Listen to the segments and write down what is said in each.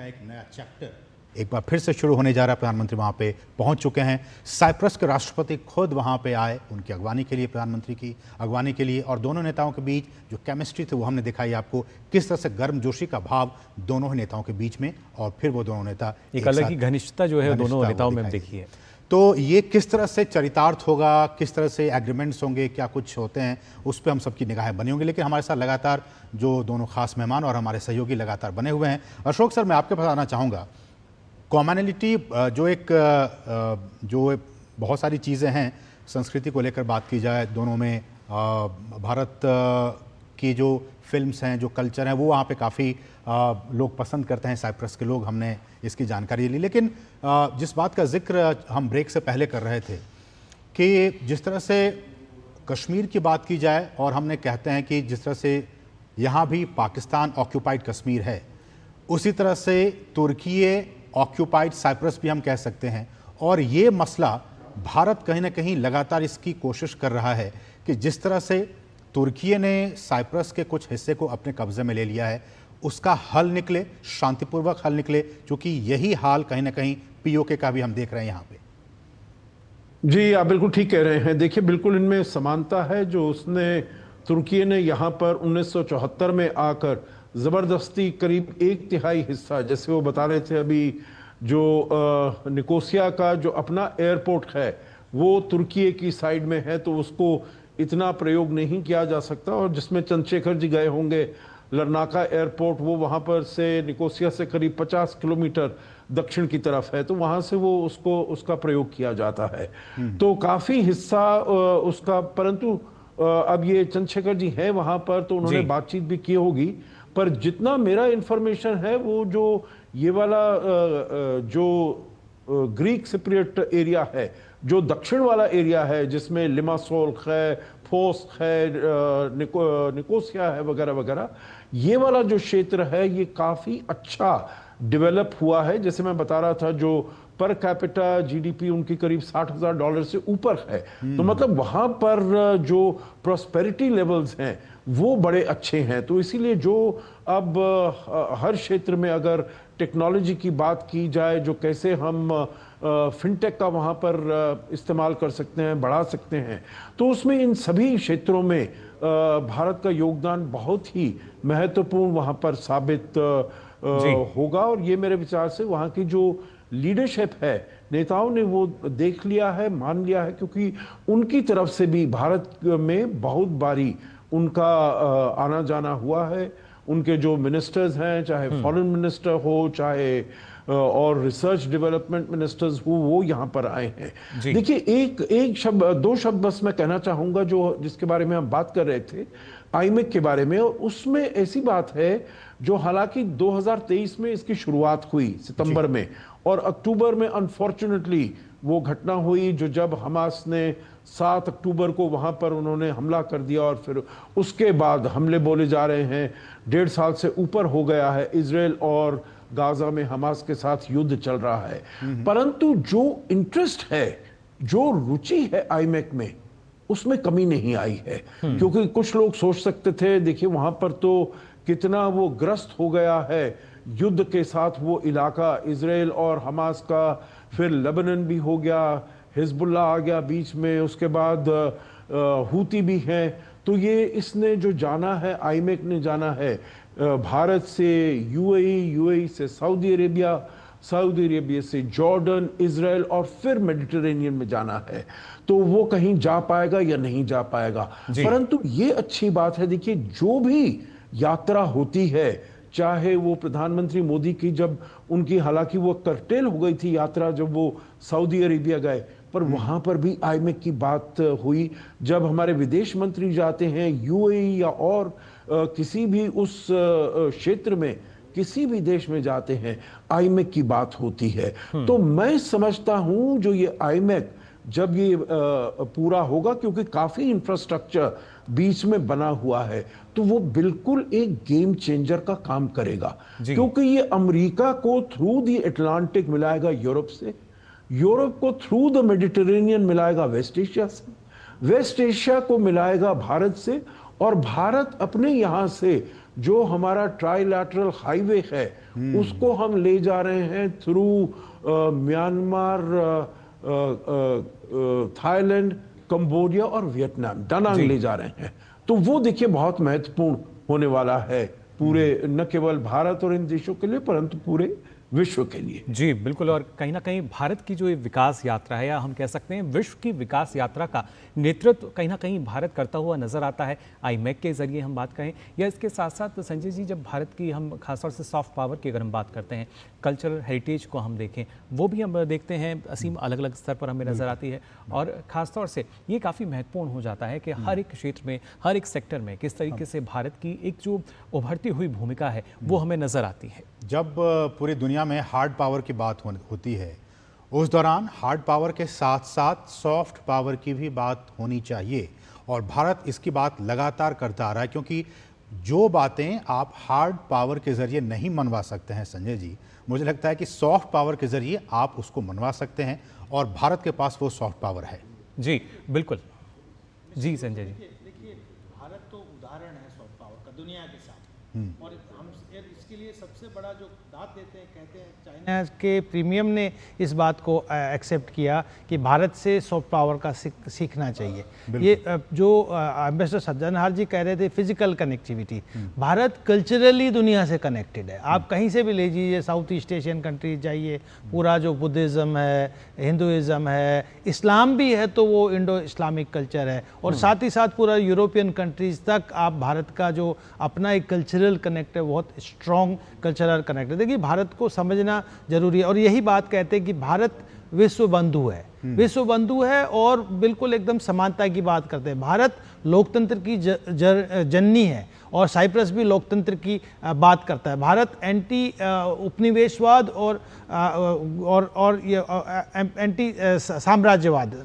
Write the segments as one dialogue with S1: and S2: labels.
S1: का एक नया चैप्टर एक बार फिर से शुरू होने जा रहा है। प्रधानमंत्री वहाँ पे पहुँच चुके हैं। साइप्रस के राष्ट्रपति खुद वहाँ पे आए उनकी अगवानी के लिए, प्रधानमंत्री की अगवानी के लिए, और दोनों नेताओं के बीच जो केमिस्ट्री थी वो हमने दिखाई आपको, किस तरह से गर्मजोशी का भाव दोनों ही नेताओं के बीच में, और फिर वो दोनों नेता
S2: एक अलग ही घनिष्ठता जो है दोनों नेताओं में देखी है।
S1: तो ये किस तरह से चरितार्थ होगा, किस तरह से एग्रीमेंट्स होंगे, क्या कुछ होते हैं, उस पर हम सबकी निगाहें बनी होंगी। लेकिन हमारे साथ लगातार जो दोनों खास मेहमान और हमारे सहयोगी लगातार बने हुए हैं। अशोक सर, मैं आपके पास आना चाहूँगा। कॉमनैलिटी जो बहुत सारी चीज़ें हैं, संस्कृति को लेकर बात की जाए दोनों में, भारत की जो फिल्म्स हैं, जो कल्चर हैं, वो वहाँ पे काफ़ी लोग पसंद करते हैं, साइप्रस के लोग। हमने इसकी जानकारी ली। लेकिन जिस बात का जिक्र हम ब्रेक से पहले कर रहे थे कि जिस तरह से कश्मीर की बात की जाए, और हमने कहते हैं कि जिस तरह से यहाँ भी पाकिस्तान ऑक्यूपाइड कश्मीर है, उसी तरह से तुर्की ऑक्यूपाइड साइप्रस भी हम कह सकते हैं। और ये मसला भारत कहीं ना कहीं लगातार इसकी कोशिश कर रहा है कि जिस तरह से तुर्की ने साइप्रस के कुछ हिस्से को अपने कब्जे में ले लिया है, उसका हल निकले, शांतिपूर्वक हल निकले, क्योंकि यही हाल कहीं ना कहीं पीओके का भी हम देख रहे हैं यहाँ पे।
S3: जी, आप बिल्कुल ठीक कह रहे हैं। देखिए, बिल्कुल इनमें समानता है। जो उसने तुर्की ने यहाँ पर 1974 में आकर ज़बरदस्ती करीब 1/3 हिस्सा, जैसे वो बता रहे थे अभी, जो निकोसिया का जो अपना एयरपोर्ट है वो तुर्की की साइड में है, तो उसको इतना प्रयोग नहीं किया जा सकता। और जिसमें चंद्रशेखर जी गए होंगे, लरनाका एयरपोर्ट, वो वहाँ पर से निकोसिया से करीब 50 किलोमीटर दक्षिण की तरफ है, तो वहाँ से वो उसका प्रयोग किया जाता है। तो काफ़ी हिस्सा उसका, परंतु अब ये चंद्रशेखर जी हैं वहाँ पर, तो उन्होंने बातचीत भी की होगी। पर जितना मेरा इंफॉर्मेशन है, वो जो ये वाला जो ग्रीक सिप्रियट एरिया है, जो दक्षिण वाला एरिया है, जिसमें लिमासोल है, फोस है, निकोसिया है, वगैरह वगैरह, ये वाला जो क्षेत्र है ये काफ़ी अच्छा डेवलप हुआ है। जैसे मैं बता रहा था, जो पर कैपिटा जीडीपी उनकी करीब $60,000 से ऊपर है। तो मतलब वहाँ पर जो प्रॉस्पेरिटी लेवल्स हैं वो बड़े अच्छे हैं। तो इसीलिए जो अब हर क्षेत्र में अगर टेक्नोलॉजी की बात की जाए, जो कैसे हम फिनटेक का वहाँ पर इस्तेमाल कर सकते हैं, बढ़ा सकते हैं, तो उसमें इन सभी क्षेत्रों में भारत का योगदान बहुत ही महत्वपूर्ण वहाँ पर साबित होगा। और ये मेरे विचार से वहाँ की जो लीडरशिप है, नेताओं ने वो देख लिया है, मान लिया है, क्योंकि उनकी तरफ से भी भारत में बहुत बारी उनका आना जाना हुआ है। उनके जो मिनिस्टर्स हैं, चाहे फॉरेन मिनिस्टर हो, चाहे और रिसर्च डेवलपमेंट मिनिस्टर्स हो, वो यहाँ पर आए हैं। देखिए, एक शब्द, दो शब्द बस मैं कहना चाहूँगा, जो जिसके बारे में हम बात कर रहे थे, आईमेक के बारे में। उसमें ऐसी बात है जो हालांकि 2023 में इसकी शुरुआत हुई सितंबर में, और अक्टूबर में अनफॉर्चुनेटली वो घटना हुई जो जब हमास ने 7 अक्टूबर को वहाँ पर उन्होंने हमला कर दिया, और फिर उसके बाद हमले बोले जा रहे हैं 1.5 साल से ऊपर हो गया है इजराइल और गाजा में हमास के साथ युद्ध चल रहा है। परंतु जो इंटरेस्ट है, जो रुचि है आईमेक में, उसमें कमी नहीं आई है। क्योंकि कुछ लोग सोच सकते थे, देखिए वहां पर तो कितना वो ग्रस्त हो गया है युद्ध के साथ वो इलाका, इजराइल और हमास का, फिर लेबनान भी हो गया, हिजबुल्लाह आ गया बीच में, उसके बाद हूती भी हैं। तो ये इसने जो जाना है, आईमेक ने जाना है भारत से यूएई से सऊदी अरेबिया, सऊदी अरेबिया से जॉर्डन, इजराइल, और फिर मेडिटेरेनियन में जाना है। तो वो कहीं जा पाएगा या नहीं जा पाएगा। परंतु ये अच्छी बात है, देखिए जो भी यात्रा होती है, चाहे वो प्रधानमंत्री मोदी की, जब उनकी हालांकि वो कर्टेल हो गई थी यात्रा जब वो सऊदी अरेबिया गए, पर वहां पर भी आईमेक की बात हुई। जब हमारे विदेश मंत्री जाते हैं यूएई या और किसी भी उस क्षेत्र में, किसी भी देश में जाते हैं, आईमेक की बात होती है। तो मैं समझता हूं जो ये आईमेक जब ये पूरा होगा, क्योंकि काफी इंफ्रास्ट्रक्चर बीच में बना हुआ है, तो वो बिल्कुल एक गेम चेंजर का काम करेगा। क्योंकि ये अमेरिका को थ्रू द अटलांटिक मिलाएगा यूरोप से, यूरोप को थ्रू द मेडिटेरेनियन मिलाएगा वेस्ट एशिया से, वेस्ट एशिया को मिलाएगा भारत से, और भारत अपने यहां से जो हमारा ट्राइलैटरल हाईवे है उसको हम ले जा रहे हैं थ्रू म्यांमार, थाईलैंड, कंबोडिया और वियतनाम, डानांग ले जा रहे हैं। तो वो देखिए बहुत महत्वपूर्ण होने वाला है पूरे, न केवल भारत और इन देशों के लिए परंतु पूरे विश्व के लिए।
S2: जी बिल्कुल, और कहीं ना कहीं भारत की जो ये विकास यात्रा है, या हम कह सकते हैं विश्व की विकास यात्रा का नेतृत्व कहीं ना कहीं भारत करता हुआ नजर आता है, आईमैक के जरिए हम बात करें, या इसके साथ साथ संजय जी जब भारत की हम खासतौर से सॉफ्ट पावर की अगर हम बात करते हैं, कल्चरल हेरिटेज को हम देखें, वो भी हम देखते हैं असीम अलग अलग स्तर पर हमें नजर आती है, और ख़ासतौर से ये काफ़ी महत्वपूर्ण हो जाता है कि हर एक क्षेत्र में, हर एक सेक्टर में किस तरीके से भारत की एक जो उभरती हुई भूमिका है वो हमें नजर आती है।
S1: जब पूरी दुनिया में हार्ड पावर की बात होती है, उस दौरान हार्ड पावर के साथ साथ सॉफ्ट पावर की भी बात होनी चाहिए, और भारत इसकी बात लगातार करता आ रहा है, क्योंकि जो बातें आप हार्ड पावर के जरिए नहीं मनवा सकते हैं संजय जी, मुझे लगता है कि सॉफ्ट पावर के जरिए आप उसको मनवा सकते हैं, और भारत के पास वो सॉफ्ट पावर है।
S2: जी बिल्कुल। जी संजय जी,
S4: देखिए भारत तो उदाहरण है सॉफ्ट पावर का दुनिया के साथ, और हम इसके लिए सबसे बड़ा जो दाद देते हैं, कहते हैं चाइना के प्रीमियम ने इस बात को एक्सेप्ट किया कि भारत से सॉफ्ट पावर का सीखना चाहिए। ये जो एम्बेसडर सज्जनहार जी कह रहे थे फिजिकल कनेक्टिविटी, भारत कल्चरली दुनिया से कनेक्टेड है। आप कहीं से भी ले लीजिए, साउथ ईस्ट एशियन कंट्रीज जाइए, पूरा जो बुद्धिज़्म है, हिंदुइज़्म है, इस्लाम भी है तो वो इंडो इस्लामिक कल्चर है, और साथ ही साथ पूरा यूरोपियन कंट्रीज तक आप भारत का जो अपना एक कल्चरल कनेक्ट है, बहुत स्ट्रॉन्ग कल्चरल कनेक्ट है। देखिए भारत को समझना जरूरी है, और यही बात कहते हैं कि भारत विश्व बंधु है, विश्व बंधु है, और बिल्कुल एकदम समानता की बात करते हैं। भारत लोकतंत्र की जननी है, और साइप्रस भी लोकतंत्र की बात करता है। भारत एंटी उपनिवेशवाद और एंटी साम्राज्यवाद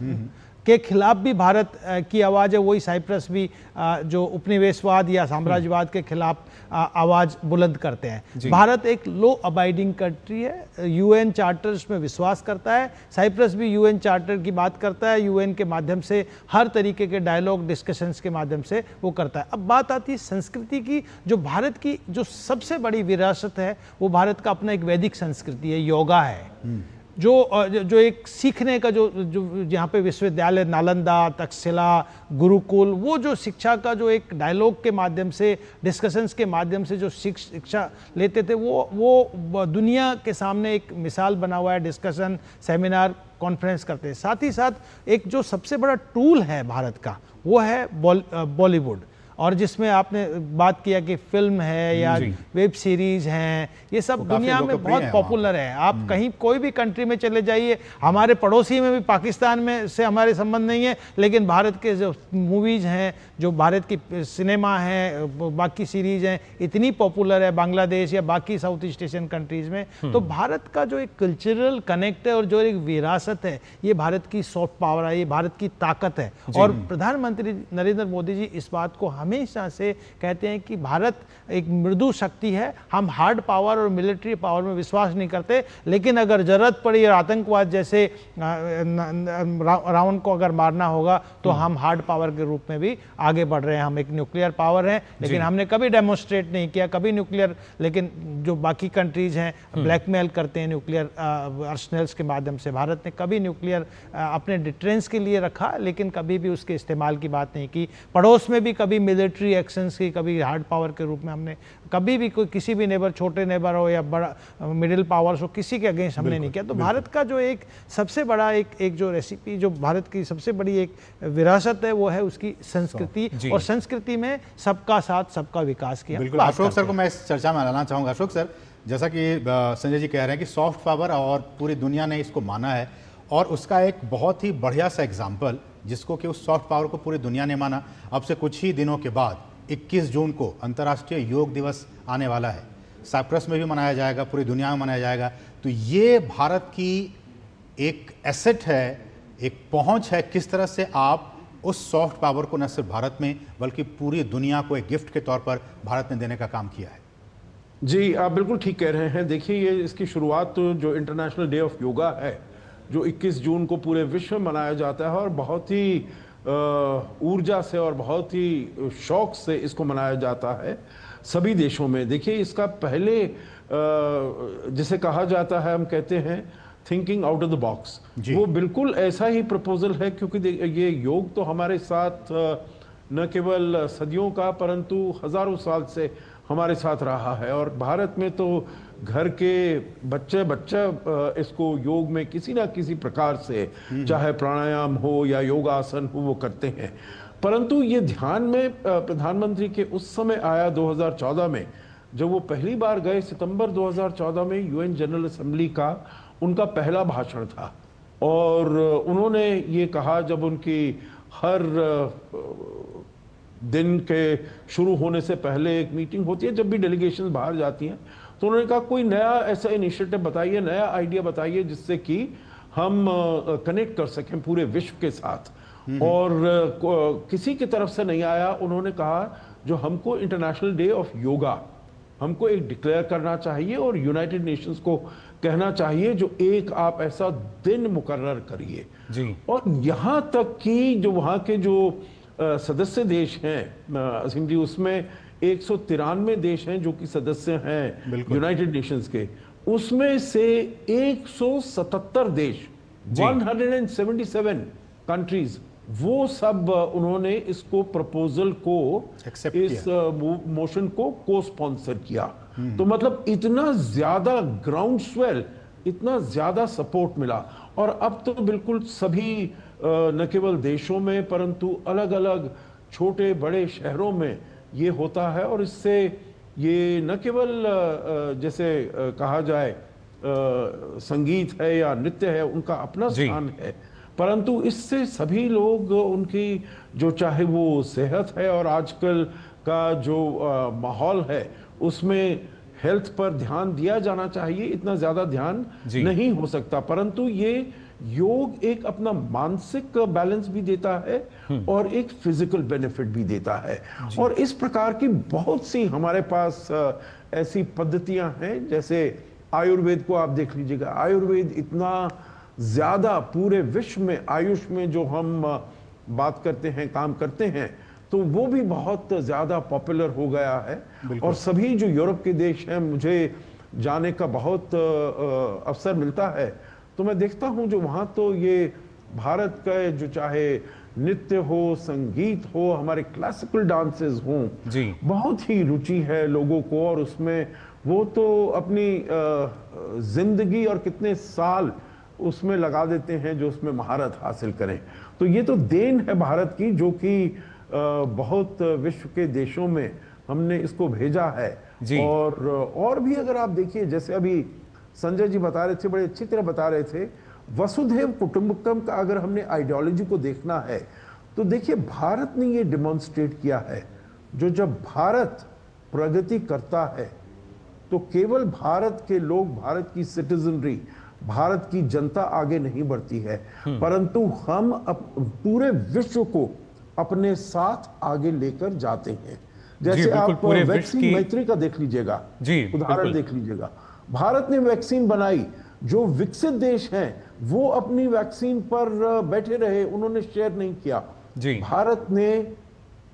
S4: के खिलाफ भी भारत की आवाज़ है। वही साइप्रस भी जो उपनिवेशवाद या साम्राज्यवाद के खिलाफ आवाज़ बुलंद करते हैं। भारत एक लो अबाइडिंग कंट्री है, यूएन चार्टर्स में विश्वास करता है। साइप्रस भी यूएन चार्टर की बात करता है, यूएन के माध्यम से हर तरीके के डायलॉग डिस्कशंस के माध्यम से वो करता है। अब बात आती है संस्कृति की, जो भारत की जो सबसे बड़ी विरासत है वो भारत का अपना एक वैदिक संस्कृति है, योगा है, जो एक सीखने का जो यहाँ पे विश्वविद्यालय नालंदा, तक्षशिला, गुरुकुल, वो जो शिक्षा का जो एक डायलॉग के माध्यम से, डिस्कशंस के माध्यम से जो शिक्षा लेते थे, वो दुनिया के सामने एक मिसाल बना हुआ है। डिस्कशन, सेमिनार, कॉन्फ्रेंस करते हैं। साथ ही साथ एक जो सबसे बड़ा टूल है भारत का वो है बॉलीवुड, और जिसमें आपने बात किया कि फिल्म है या वेब सीरीज हैं, ये सब दुनिया में बहुत पॉपुलर है। आप कहीं कोई भी कंट्री में चले जाइए, हमारे पड़ोसी में भी पाकिस्तान में से हमारे संबंध नहीं है, लेकिन भारत के जो मूवीज हैं, जो भारत की सिनेमा है, बाकी सीरीज हैं, इतनी पॉपुलर है बांग्लादेश या बाकी साउथ ईस्ट एशियन कंट्रीज में। तो भारत का जो एक कल्चरल कनेक्ट है और जो एक विरासत है, ये भारत की सॉफ्ट पावर है, ये भारत की ताकत है। और प्रधानमंत्री नरेंद्र मोदी जी इस बात को हमेशा से कहते हैं कि भारत एक मृदु शक्ति है, हम हार्ड पावर और मिलिट्री पावर में विश्वास नहीं करते, लेकिन अगर जरूरत पड़ी और आतंकवाद जैसे रावण को अगर मारना होगा तो हम हार्ड पावर के रूप में भी आगे बढ़ रहे हैं। हम एक न्यूक्लियर पावर हैं, लेकिन हमने कभी डेमोन्स्ट्रेट नहीं किया, कभी न्यूक्लियर, लेकिन जो बाकी कंट्रीज हैं ब्लैकमेल करते हैं न्यूक्लियर आर्सेनल्स के माध्यम से। भारत ने कभी न्यूक्लियर अपने डिफेंस के लिए रखा, लेकिन कभी भी उसके इस्तेमाल की बात नहीं की। पड़ोस में भी कभी मिलिट्री एक्शंस की, कभी हार्ड पावर के रूप में हमने कभी भी कोई किसी भी नेबर, छोटे नेबर हो या बड़ा मिडिल पावर्स हो, किसी के अगेंस्ट हमने नहीं किया। तो भारत का जो एक सबसे बड़ा एक जो रेसिपी, जो भारत की सबसे बड़ी एक विरासत है, वो है उसकी संस्कृति, और संस्कृति में सबका साथ सबका विकास किया।
S1: बिल्कुल, अशोक सर को मैं इस चर्चा में लाना चाहूँगा। अशोक सर, जैसा कि संजय जी कह रहे हैं कि सॉफ्ट पावर और पूरी दुनिया ने इसको माना है, और उसका एक बहुत ही बढ़िया सा एग्जाम्पल, जिसको कि उस सॉफ्ट पावर को पूरी दुनिया ने माना, अब से कुछ ही दिनों के बाद 21 जून को अंतर्राष्ट्रीय योग दिवस आने वाला है। साइप्रस में भी मनाया जाएगा, पूरी दुनिया में मनाया जाएगा। तो ये भारत की एक एसेट है, एक पहुंच है, किस तरह से आप उस सॉफ्ट पावर को न सिर्फ भारत में बल्कि पूरी दुनिया को एक गिफ्ट के तौर पर भारत ने देने का काम किया है।
S3: जी, आप बिल्कुल ठीक कह रहे हैं। देखिए, ये इसकी शुरुआत तो जो इंटरनेशनल डे ऑफ योगा है, जो 21 जून को पूरे विश्व में मनाया जाता है, और बहुत ही ऊर्जा से और बहुत ही शौक से इसको मनाया जाता है। सभी देशों में। देखिए इसका पहले जिसे कहा जाता है, हम कहते हैं thinking out of the box, वो बिल्कुल ऐसा ही प्रपोजल है, क्योंकि ये योग तो हमारे साथ न केवल सदियों का परंतु हजारों साल से हमारे साथ रहा है। और भारत में तो घर के बच्चे इसको योग में किसी ना किसी प्रकार से, चाहे प्राणायाम हो या योगासन हो, वो करते हैं। परंतु ये ध्यान में प्रधानमंत्री के उस समय आया 2014 में, जब वो पहली बार गए सितंबर 2014 में, यूएन जनरल असेंबली का उनका पहला भाषण था। और उन्होंने ये कहा, जब उनकी हर दिन के शुरू होने से पहले एक मीटिंग होती है, जब भी डेलीगेशन बाहर जाती हैं, तो उन्होंने कहा कोई नया ऐसा इनिशिएटिव बताइए, नया आइडिया बताइए जिससे कि हम कनेक्ट कर सकें पूरे विश्व के साथ। और किसी की तरफ से नहीं आया। उन्होंने कहा जो हमको इंटरनेशनल डे ऑफ योगा हमको एक डिक्लेयर करना चाहिए और यूनाइटेड नेशंस को कहना चाहिए जो एक आप ऐसा दिन मुकर्रर करिए जी। और यहाँ तक कि जो वहाँ के जो सदस्य देश हैं असीम जी, उसमें 193 देश हैं जो कि सदस्य हैं यूनाइटेड नेशंस के, उसमें से 177 देश 177 कंट्रीज, वो सब उन्होंने इसको प्रपोजल को इस मोशन को को स्पॉन्सर किया। तो मतलब इतना ज्यादा ग्राउंड स्वेल, इतना ज्यादा सपोर्ट मिला। और अब तो बिल्कुल सभी न केवल देशों में परंतु अलग अलग छोटे बड़े शहरों में ये होता है। और इससे ये न केवल जैसे कहा जाए संगीत है या नृत्य है, उनका अपना स्थान है, परंतु इससे सभी लोग उनकी जो चाहे वो सेहत है और आजकल का जो माहौल है उसमें हेल्थ पर ध्यान दिया जाना चाहिए। इतना ज्यादा ध्यान नहीं हो सकता, परंतु ये योग एक अपना मानसिक बैलेंस भी देता है और एक फिजिकल बेनिफिट भी देता है। और इस प्रकार की बहुत सी हमारे पास ऐसी पद्धतियां हैं, जैसे आयुर्वेद को आप देख लीजिएगा। आयुर्वेद इतना ज्यादा पूरे विश्व में आयुष में जो हम बात करते हैं, काम करते हैं, तो वो भी बहुत ज्यादा पॉपुलर हो गया है। और सभी जो यूरोप के देश हैं, मुझे जाने का बहुत अवसर मिलता है, तो मैं देखता हूं जो वहां तो ये भारत का जो चाहे नृत्य हो, संगीत हो, हमारे क्लासिकल डांसेस हों, बहुत ही रुचि है लोगों को। और उसमें वो तो अपनी जिंदगी और कितने साल उसमें लगा देते हैं जो उसमें महारत हासिल करें। तो ये तो देन है भारत की, जो कि बहुत विश्व के देशों में हमने इसको भेजा है। और भी अगर आप देखिए, जैसे अभी संजय जी बता रहे थे, बड़े अच्छी तरह बता रहे थे, वसुधैव कुटुंबकम का अगर हमने आइडियोलॉजी को देखना है तो देखिए भारत ने ये डिमॉन्स्ट्रेट किया है, जो जब भारत प्रगति करता है तो केवल भारत के लोग, भारत की सिटीजनरी, भारत की जनता आगे नहीं बढ़ती है, परंतु हम पूरे विश्व को अपने साथ आगे लेकर जाते हैं। जैसे आप वैक्सीन मैत्री का देख लीजिएगा, उदाहरण देख लीजिएगा। भारत ने वैक्सीन बनाई, जो विकसित देश हैं वो अपनी वैक्सीन पर बैठे रहे, उन्होंने शेयर नहीं किया। भारत ने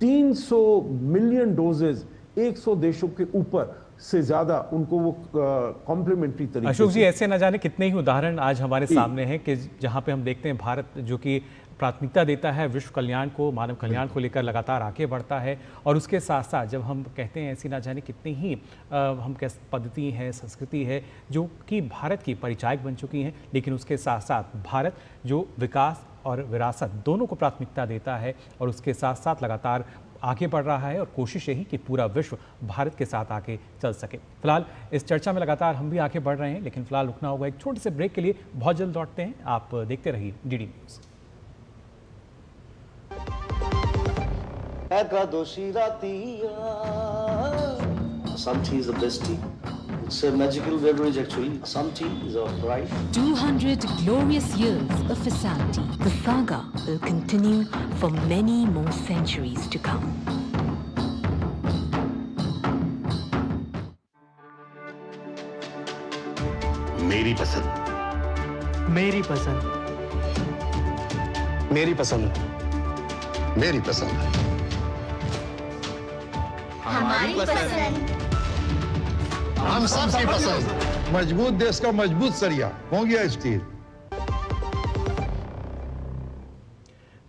S3: 300 मिलियन डोजेज 100 देशों के ऊपर से ज्यादा उनको वो कॉम्प्लीमेंट्री तरीके।
S2: अशोक जी, ऐसे न जाने कितने ही उदाहरण आज हमारे सामने हैं कि जहां पे हम देखते हैं भारत जो कि प्राथमिकता देता है विश्व कल्याण को, मानव कल्याण को लेकर लगातार आगे बढ़ता है। और उसके साथ साथ जब हम कहते हैं ऐसी ना जाने कितनी ही हम कह पद्धति है, संस्कृति है जो कि भारत की परिचायक बन चुकी हैं, लेकिन उसके साथ साथ भारत जो विकास और विरासत दोनों को प्राथमिकता देता है और उसके साथ साथ लगातार आगे बढ़ रहा है। और कोशिश यही कि पूरा विश्व भारत के साथ आगे चल सके। फिलहाल इस चर्चा में लगातार हम भी आगे बढ़ रहे हैं, लेकिन फिलहाल रुकना होगा एक छोटे से ब्रेक के लिए। बहुत जल्द लौटते हैं, आप देखते रहिए डीडी न्यूज़।
S5: एकादशी रातिया Assam tea is the best tea. It's a magical beverage actually. Assam tea is our pride.
S6: 200 glorious years of Assam tea. The saga will continue for many more centuries to come.
S7: मेरी पसंद,
S8: मेरी पसंद,
S7: मेरी पसंद, मेरी पसंद।
S9: हमारी पसंद।
S7: हम सबकी पसंद।
S10: मजबूत देश का मजबूत सरिया हो गया स्टील।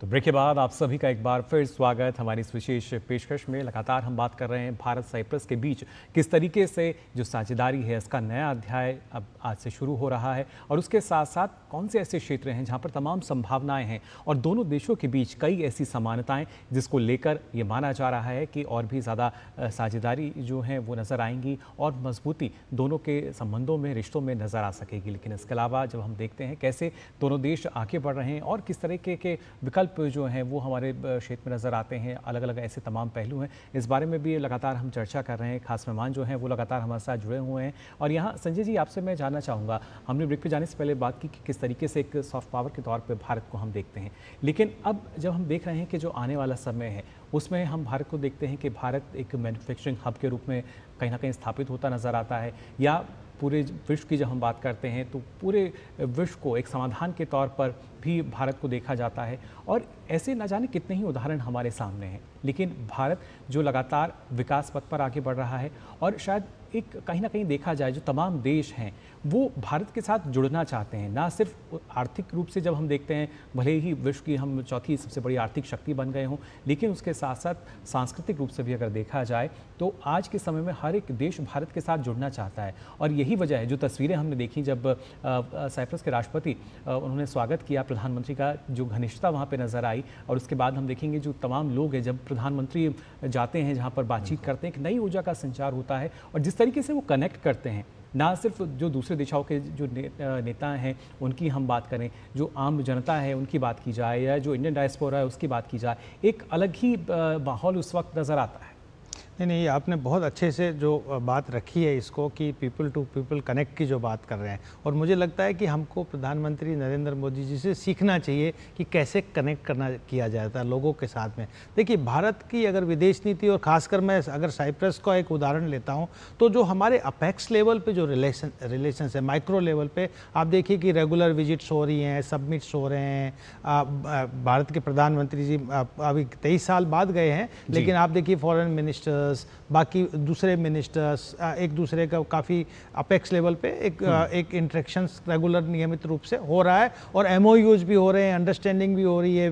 S2: तो ब्रेक के बाद आप सभी का एक बार फिर स्वागत हमारी इस विशेष पेशकश में। लगातार हम बात कर रहे हैं भारत साइप्रस के बीच किस तरीके से जो साझेदारी है इसका नया अध्याय अब आज से शुरू हो रहा है, और उसके साथ साथ कौन से ऐसे क्षेत्र हैं जहां पर तमाम संभावनाएं हैं और दोनों देशों के बीच कई ऐसी समानताएं जिसको लेकर ये माना जा रहा है कि और भी ज़्यादा साझेदारी जो है वो नज़र आएंगी और मजबूती दोनों के संबंधों में, रिश्तों में नज़र आ सकेगी। लेकिन इसके अलावा जब हम देखते हैं कैसे दोनों देश आगे बढ़ रहे हैं और किस तरीके के विकल्प जो हैं वो हमारे क्षेत्र में नज़र आते हैं, अलग अलग ऐसे तमाम पहलू हैं, इस बारे में भी लगातार हम चर्चा कर रहे हैं। खास मेहमान जो हैं वो लगातार हमारे साथ जुड़े हुए हैं। और यहाँ संजय जी, आपसे मैं जानना चाहूँगा, हमने ब्रेक पे जाने से पहले बात की कि किस तरीके से एक सॉफ्ट पावर के तौर पे भारत को हम देखते हैं, लेकिन अब जब हम देख रहे हैं कि जो आने वाला समय है उसमें हम भारत को देखते हैं कि भारत एक मैन्युफैक्चरिंग हब के रूप में कहीं ना कहीं स्थापित होता नज़र आता है, या पूरे विश्व की जब हम बात करते हैं तो पूरे विश्व को एक समाधान के तौर पर भी भारत को देखा जाता है। और ऐसे न जाने कितने ही उदाहरण हमारे सामने हैं, लेकिन भारत जो लगातार विकास पथ पर आगे बढ़ रहा है और शायद एक कहीं ना कहीं देखा जाए जो तमाम देश हैं वो भारत के साथ जुड़ना चाहते हैं, ना सिर्फ आर्थिक रूप से। जब हम देखते हैं भले ही विश्व की हम चौथी सबसे बड़ी आर्थिक शक्ति बन गए हों, लेकिन उसके साथ साथ सांस्कृतिक रूप से भी अगर देखा जाए तो आज के समय में हर एक देश भारत के साथ जुड़ना चाहता है। और यही वजह है, जो तस्वीरें हमने देखी जब साइप्रस के राष्ट्रपति उन्होंने स्वागत किया प्रधानमंत्री का, जो घनिष्ठता वहाँ पर नज़र आई, और उसके बाद हम देखेंगे जो तमाम लोग हैं जब प्रधानमंत्री जाते हैं जहाँ पर बातचीत करते हैं, एक नई ऊर्जा का संचार होता है। और जिस तरीके से वो कनेक्ट करते हैं, ना सिर्फ जो दूसरे देशों के जो नेता हैं उनकी हम बात करें, जो आम जनता है उनकी बात की जाए, या जो इंडियन डायस्पोरा है उसकी बात की जाए, एक अलग ही माहौल उस वक्त नज़र आता है।
S4: नहीं, आपने बहुत अच्छे से जो बात रखी है इसको कि पीपल टू पीपल कनेक्ट की जो बात कर रहे हैं, और मुझे लगता है कि हमको प्रधानमंत्री नरेंद्र मोदी जी से सीखना चाहिए कि कैसे कनेक्ट किया जाता है लोगों के साथ में। देखिए, भारत की अगर विदेश नीति, और ख़ासकर मैं अगर साइप्रस का एक उदाहरण लेता हूँ, तो जो हमारे अपेक्स लेवल पे जो रिलेशंस है, माइक्रो लेवल पे आप देखिए कि रेगुलर विजिट्स हो रही हैं, सबमिट्स हो रहे हैं। भारत के प्रधानमंत्री जी अभी 23 साल बाद गए हैं, लेकिन आप देखिए फॉरेन मिनिस्टर, बाकी दूसरे मिनिस्टर्स एक दूसरे का काफ़ी अपेक्स लेवल पे एक इंटरेक्शंस रेगुलर नियमित रूप से हो रहा है, और एमओयूज भी हो रहे हैं, अंडरस्टैंडिंग भी हो रही है,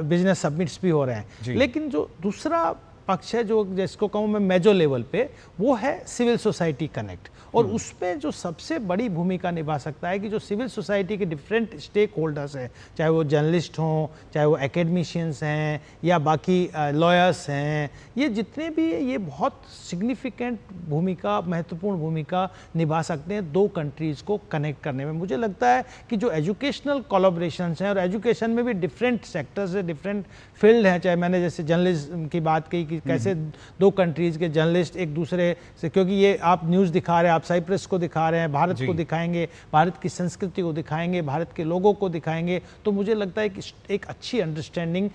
S4: बिजनेस सबमिट्स भी हो रहे हैं। लेकिन जो दूसरा पक्ष है, जो जिसको कहूँ मैं मेजर लेवल पे, वो है सिविल सोसाइटी कनेक्ट। और उसमें जो सबसे बड़ी भूमिका निभा सकता है कि जो सिविल सोसाइटी के डिफरेंट स्टेक होल्डर्स हैं, चाहे वो जर्नलिस्ट हों, चाहे वो एकेडमिशियंस हैं, या बाकी लॉयर्स हैं, ये जितने भी ये बहुत सिग्निफिकेंट भूमिका, महत्वपूर्ण भूमिका निभा सकते हैं दो कंट्रीज़ को कनेक्ट करने में। मुझे लगता है कि जो एजुकेशनल कोलैबोरेशंस हैं, और एजुकेशन में भी डिफरेंट सेक्टर्स है, डिफरेंट फील्ड हैं, चाहे मैंने जैसे जर्नलिज्म की बात की कि कैसे दो कंट्रीज़ के जर्नलिस्ट एक दूसरे से, क्योंकि ये आप न्यूज़ दिखा रहे हैं, आप साइप्रस को दिखा रहे हैं, भारत को दिखाएंगे, भारत की संस्कृति को दिखाएंगे, भारत के लोगों को दिखाएंगे, तो मुझे लगता है कि एक अच्छी अंडरस्टैंडिंग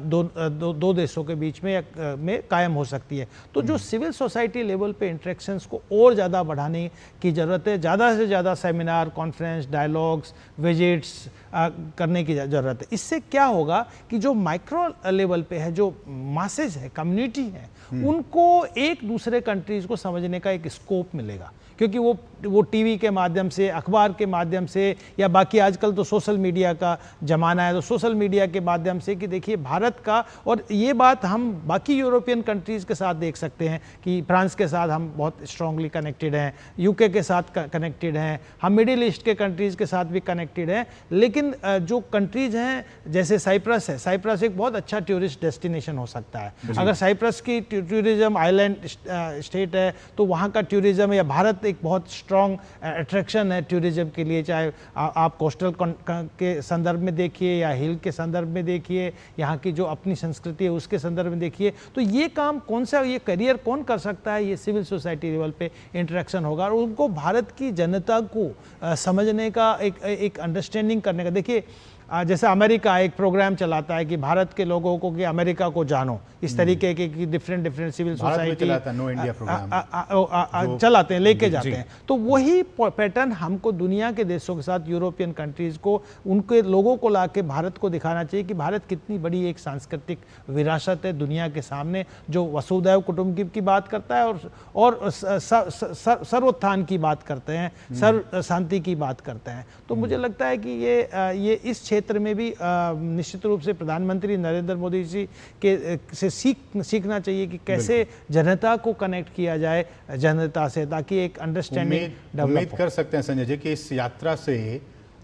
S4: दो देशों के बीच में कायम हो सकती है। तो जो सिविल सोसाइटी लेवल पे इंटरेक्शंस को और ज़्यादा बढ़ाने की ज़रूरत है, ज़्यादा से ज़्यादा सेमिनार, कॉन्फ्रेंस, डायलॉग्स, विजिट्स करने की ज़रूरत है। इससे क्या होगा कि जो माइक्रो लेवल पे है, जो मासेज है, कम्युनिटी है, उनको एक दूसरे कंट्रीज़ को समझने का एक स्कोप मिलेगा, क्योंकि वो टीवी के माध्यम से, अखबार के माध्यम से, या बाकी आजकल तो सोशल मीडिया का ज़माना है, तो सोशल मीडिया के माध्यम से कि देखिए भारत का, और ये बात हम बाकी यूरोपियन कंट्रीज़ के साथ देख सकते हैं कि फ्रांस के साथ हम बहुत स्ट्रांगली कनेक्टेड हैं, यूके के साथ कनेक्टेड हैं, हम मिडिल ईस्ट के कंट्रीज़ के साथ भी कनेक्टेड हैं। लेकिन जो कंट्रीज़ हैं जैसे साइप्रस है, साइप्रस एक बहुत अच्छा टूरिस्ट डेस्टिनेशन हो सकता है। अगर साइप्रस की टूरिज़्म आइलैंड स्टेट है तो वहाँ का टूरिज़्म, या भारत एक बहुत स्ट्रॉन्ग अट्रैक्शन है टूरिज्म के लिए, चाहे आप कोस्टल के संदर्भ में देखिए या हिल के संदर्भ में देखिए, यहाँ की जो अपनी संस्कृति है उसके संदर्भ में देखिए। तो ये काम कौन सा, ये करियर कौन कर सकता है, ये सिविल सोसाइटी लेवल पे इंटरेक्शन होगा, और उनको भारत की जनता को समझने का, एक अंडरस्टैंडिंग करने का। देखिए जैसे अमेरिका एक प्रोग्राम चलाता है कि भारत के लोगों को कि अमेरिका को जानो, इस तरीके के different civil society
S1: know India programme
S4: चलाते हैं, लेके जाते हैं। तो वही पैटर्न हमको दुनिया के देशों के साथ, यूरोपियन कंट्रीज को, उनके लोगों को लाके भारत को दिखाना चाहिए कि भारत कितनी बड़ी एक सांस्कृतिक विरासत है दुनिया के सामने, जो वसुधैव कुटुंबकम की बात करता है और सर्वोत्थान की बात करते हैं, सर्व शांति की बात करते हैं। तो मुझे लगता है कि ये इस क्षेत्र में भी निश्चित रूप से प्रधानमंत्री नरेंद्र मोदी जी के से सीखना चाहिए कि कैसे जनता को कनेक्ट किया जाए जनता से, ताकि एक अंडरस्टैंडिंग
S1: उम्मीद कर सकते हैं संजय जी कि इस यात्रा से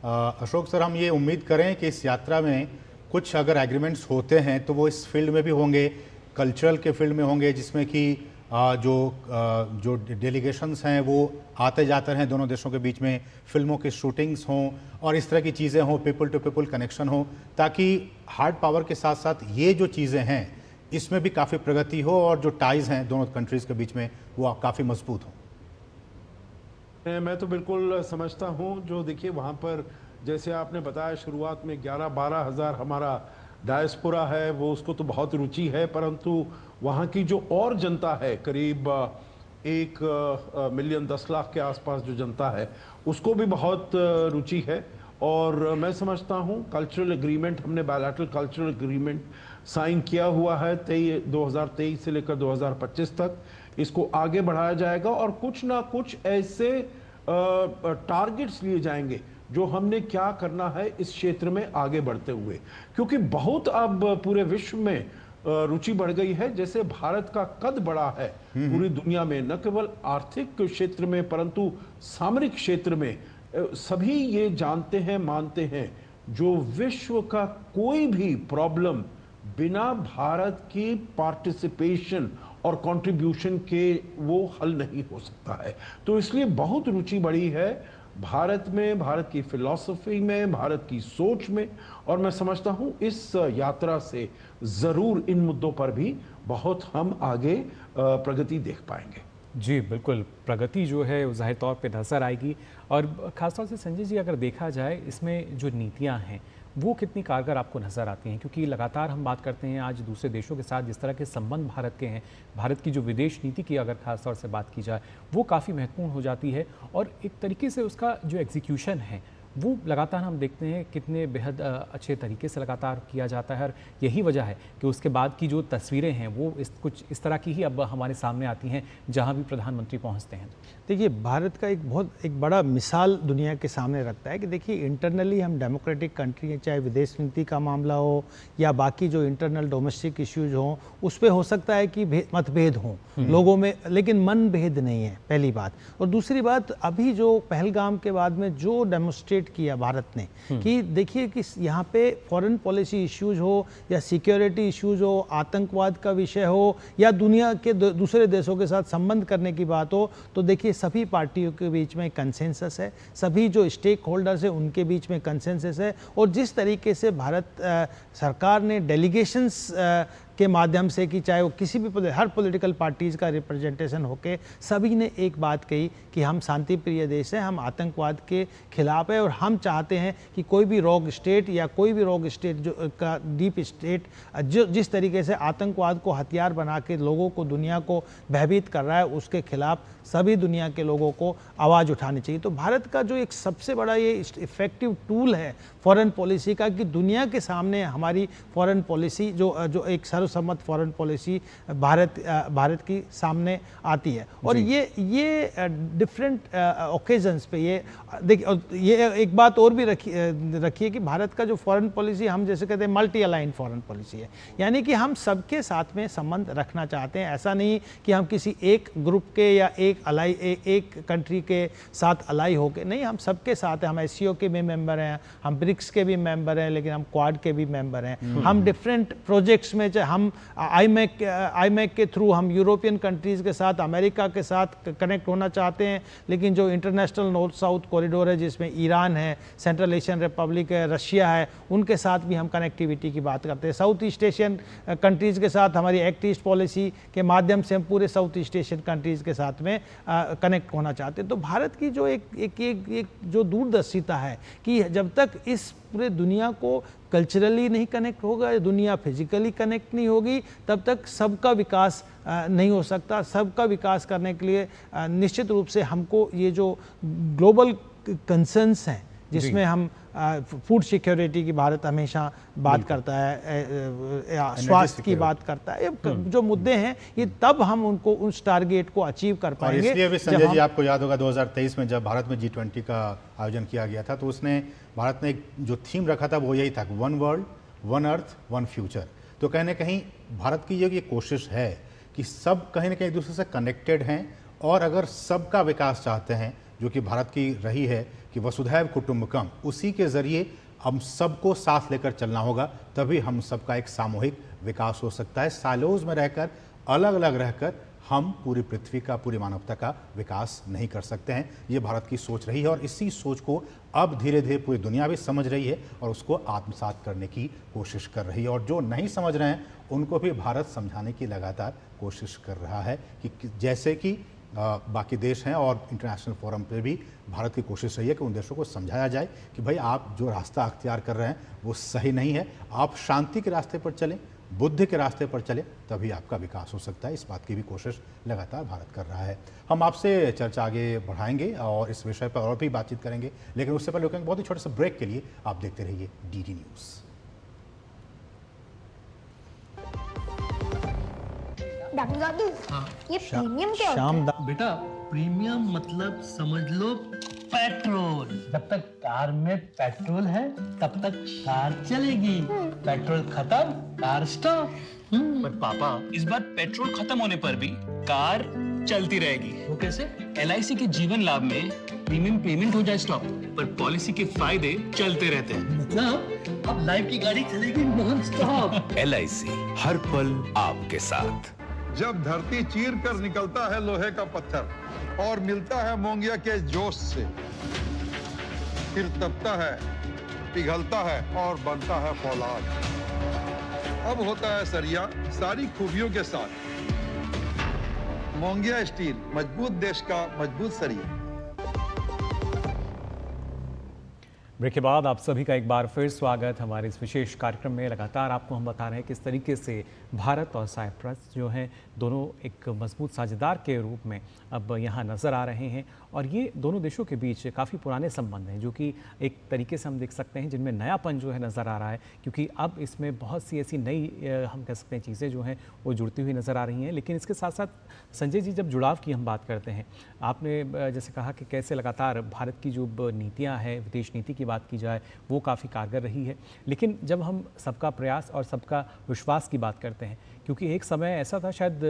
S1: अशोक सर, हम ये उम्मीद करें कि इस यात्रा में कुछ अगर एग्रीमेंट्स होते हैं तो वो इस फील्ड में भी होंगे, कल्चरल के फील्ड में होंगे, जिसमें कि जो डेलीगेशंस हैं वो आते जाते हैं दोनों देशों के बीच में, फिल्मों की शूटिंग्स हों और इस तरह की चीज़ें हों, पीपल टू पीपल कनेक्शन हो, ताकि हार्ड पावर के साथ साथ ये जो चीज़ें हैं इसमें भी काफ़ी प्रगति हो और जो टाइज़ हैं दोनों कंट्रीज़ के बीच में वो काफ़ी मजबूत हों।
S3: मैं तो बिल्कुल समझता हूं, जो देखिए वहां पर जैसे आपने बताया शुरुआत में 11-12 हज़ार हमारा डायस्पोरा है, वो उसको तो बहुत रुचि है, परंतु वहाँ की जो और जनता है करीब 1 मिलियन 10 लाख के आसपास जो जनता है उसको भी बहुत रुचि है। और मैं समझता हूँ कल्चरल एग्रीमेंट, हमने बायलैटरल कल्चरल एग्रीमेंट साइन किया हुआ है 2023 से लेकर 2025 तक, इसको आगे बढ़ाया जाएगा और कुछ ना कुछ ऐसे टारगेट्स लिए जाएंगे जो हमने क्या करना है इस क्षेत्र में आगे बढ़ते हुए, क्योंकि बहुत अब पूरे विश्व में रुचि बढ़ गई है। जैसे भारत का कद बड़ा है पूरी दुनिया में, न केवल आर्थिक क्षेत्र में परंतु सामरिक क्षेत्र में, सभी ये जानते हैं, मानते हैं, जो विश्व का कोई भी प्रॉब्लम बिना भारत की पार्टिसिपेशन और कंट्रीब्यूशन के वो हल नहीं हो सकता है। तो इसलिए बहुत रुचि बढ़ी है भारत में, भारत की फिलॉसफी में, भारत की सोच में, और मैं समझता हूं इस यात्रा से जरूर इन मुद्दों पर भी बहुत हम आगे प्रगति देख पाएंगे।
S2: जी बिल्कुल, प्रगति जो है वो ज़ाहिर तौर पे नज़र आएगी। और ख़ासतौर से संजय जी अगर देखा जाए इसमें जो नीतियां हैं वो कितनी कारगर आपको नज़र आती हैं, क्योंकि लगातार हम बात करते हैं आज दूसरे देशों के साथ जिस तरह के संबंध भारत के हैं, भारत की जो विदेश नीति की अगर खास तौर से बात की जाए वो काफ़ी महत्वपूर्ण हो जाती है और एक तरीके से उसका जो एग्जीक्यूशन है वो लगातार हम देखते हैं कितने बेहद अच्छे तरीके से लगातार किया जाता है। और यही वजह है कि उसके बाद की जो तस्वीरें हैं वो कुछ इस तरह की ही अब हमारे सामने आती हैं जहां भी प्रधानमंत्री पहुंचते हैं।
S4: देखिए, भारत का एक बड़ा मिसाल दुनिया के सामने रखता है कि देखिए इंटरनली हम डेमोक्रेटिक कंट्री हैं, चाहे विदेश नीति का मामला हो या बाकी जो इंटरनल डोमेस्टिक इश्यूज हों, उस पर हो सकता है कि मतभेद हों लोगों में, लेकिन मन भेद नहीं है, पहली बात। और दूसरी बात, अभी जो पहलगाम के बाद में जो डेमोस्ट्रेट किया भारत ने कि देखिए कि यहाँ पे फॉरेन पॉलिसी इश्यूज हो या सिक्योरिटी इश्यूज हो, आतंकवाद का विषय हो या दुनिया के दूसरे देशों के साथ संबंध करने की बात हो, तो देखिए सभी पार्टियों के बीच में कंसेंसस है, सभी जो स्टेक होल्डर्स है उनके बीच में कंसेंसस है। और जिस तरीके से भारत सरकार ने डेलीगेशंस के माध्यम से कि चाहे वो किसी भी हर पॉलिटिकल पार्टीज़ का रिप्रेजेंटेशन होके सभी ने एक बात कही कि हम शांति प्रिय देश हैं, हम आतंकवाद के खिलाफ है और हम चाहते हैं कि कोई भी रॉग स्टेट या कोई भी रॉग स्टेट जो का डीप स्टेट जो जिस तरीके से आतंकवाद को हथियार बना के लोगों को, दुनिया को भयभीत कर रहा है, उसके खिलाफ सभी दुनिया के लोगों को आवाज़ उठानी चाहिए। तो भारत का जो एक सबसे बड़ा ये इफेक्टिव टूल है फॉरेन पॉलिसी का कि दुनिया के सामने हमारी फॉरेन पॉलिसी जो एक सर्वसम्मत फॉरेन पॉलिसी भारत की सामने आती है। और ये डिफरेंट ओकेजन्स पे ये देखिए, ये एक बात और भी रखिए कि भारत का जो फॉरेन पॉलिसी हम जैसे कहते हैं मल्टी अलाइन फॉरेन पॉलिसी है, यानी कि हम सबके साथ में संबंध रखना चाहते हैं। ऐसा नहीं कि हम किसी एक ग्रुप के या एक कंट्री के साथ अलाई होके, नहीं, हम सबके साथ हैं। हम एससीओ के भी मेंबर हैं, हम ब्रिक्स के भी मेंबर हैं, लेकिन हम क्वाड के भी मेंबर हैं। हम डिफरेंट प्रोजेक्ट्स में, चाहे हम आईमैक के थ्रू हम यूरोपियन कंट्रीज़ के साथ, अमेरिका के साथ कनेक्ट होना चाहते हैं, लेकिन जो इंटरनेशनल नॉर्थ साउथ कॉरिडोर है जिसमें ईरान है, सेंट्रल एशियन रिपब्लिक है, रशिया है, उनके साथ भी हम कनेक्टिविटी की बात करते हैं। साउथ ईस्ट एशियन कंट्रीज़ के साथ हमारी एक्ट ईस्ट पॉलिसी के माध्यम से हम पूरे साउथ ईस्ट एशियन कंट्रीज़ के साथ में कनेक्ट होना चाहते हैं। तो भारत की जो एक जो दूरदर्शिता है कि जब तक इस पूरे दुनिया को कल्चरली नहीं कनेक्ट होगा, दुनिया फिजिकली कनेक्ट नहीं होगी, तब तक सबका विकास नहीं हो सकता। सबका विकास करने के लिए निश्चित रूप से हमको ये जो ग्लोबल कंसर्न्स हैं जिसमें हम फूड सिक्योरिटी की भारत हमेशा बात करता है, स्वास्थ्य की बात करता है, जो मुद्दे हैं ये तब हम उनको उस टारगेट को अचीव कर पाएंगे।
S1: इसलिए भी संजय जी आपको याद होगा 2023 में जब भारत में G20 का आयोजन किया गया था तो उसने भारत ने जो थीम रखा था वो यही था, one world, one earth, one future. तो कहीं ना कहीं भारत की ये कोशिश है कि सब कहीं ना कहीं एक दूसरे से कनेक्टेड हैं, और अगर सबका विकास चाहते हैं जो कि भारत की रही है कि वसुधैव कुटुंबकम, उसी के ज़रिए हम सबको साथ लेकर चलना होगा, तभी हम सबका एक सामूहिक विकास हो सकता है। सालोज में रहकर, अलग अलग रहकर हम पूरी पृथ्वी का, पूरी मानवता का विकास नहीं कर सकते हैं। ये भारत की सोच रही है और इसी सोच को अब धीरे धीरे पूरी दुनिया भी समझ रही है और उसको आत्मसात करने की कोशिश कर रही है। और जो नहीं समझ रहे हैं उनको भी भारत समझाने की लगातार कोशिश कर रहा है कि जैसे कि बाकी देश हैं, और इंटरनेशनल फोरम पे भी भारत की कोशिश रही है कि उन देशों को समझाया जाए कि भाई आप जो रास्ता अख्तियार कर रहे हैं वो सही नहीं है, आप शांति के रास्ते पर चलें, बुद्ध के रास्ते पर चलें, तभी आपका विकास हो सकता है। इस बात की भी कोशिश लगातार भारत कर रहा है। हम आपसे चर्चा आगे बढ़ाएंगे और इस विषय पर और भी बातचीत करेंगे, लेकिन उससे पहले रुकेंगे बहुत ही छोटे से ब्रेक के लिए। आप देखते रहिए DD न्यूज़।
S9: दादू ये प्रीमियम क्या होता है?
S8: बेटा प्रीमियम मतलब समझ लो पेट्रोल। जब तक कार में पेट्रोल है तब तक कार चलेगी, पेट्रोल खत्म कार स्टॉप।
S11: पर पापा इस बार पेट्रोल खत्म होने पर भी कार चलती रहेगी।
S8: वो कैसे?
S11: LIC के जीवन लाभ में प्रीमियम पेमेंट हो जाए स्टॉप, पर पॉलिसी के फायदे चलते रहते हैं।
S8: मतलब अब लाइफ की गाड़ी चलेगी नॉन स्टॉप।
S12: LIC हर पल आपके साथ।
S10: जब धरती चीर कर निकलता है लोहे का पत्थर और मिलता है मोंगिया के जोश से, फिर तपता है, पिघलता है और बनता है फौलाद। अब होता है सरिया सारी खूबियों के साथ। मोंगिया स्टील, मजबूत देश का मजबूत सरिया।
S2: ब्रेक के बाद आप सभी का एक बार फिर स्वागत हमारे इस विशेष कार्यक्रम में। लगातार आपको हम बता रहे हैं किस तरीके से भारत और साइप्रस जो हैं दोनों एक मजबूत साझेदार के रूप में अब यहाँ नज़र आ रहे हैं, और ये दोनों देशों के बीच काफ़ी पुराने संबंध हैं जो कि एक तरीके से हम देख सकते हैं जिनमें नयापन जो है नज़र आ रहा है, क्योंकि अब इसमें बहुत सी ऐसी नई हम कह सकते हैं चीज़ें जो हैं वो जुड़ती हुई नज़र आ रही हैं। लेकिन इसके साथ साथ संजय जी, जब जुड़ाव की हम बात करते हैं, आपने जैसे कहा कि कैसे लगातार भारत की जो नीतियाँ हैं, विदेश नीति की बात की जाए वो काफ़ी कारगर रही है, लेकिन जब हम सबका प्रयास और सबका विश्वास की बात करते हैं, क्योंकि एक समय ऐसा था शायद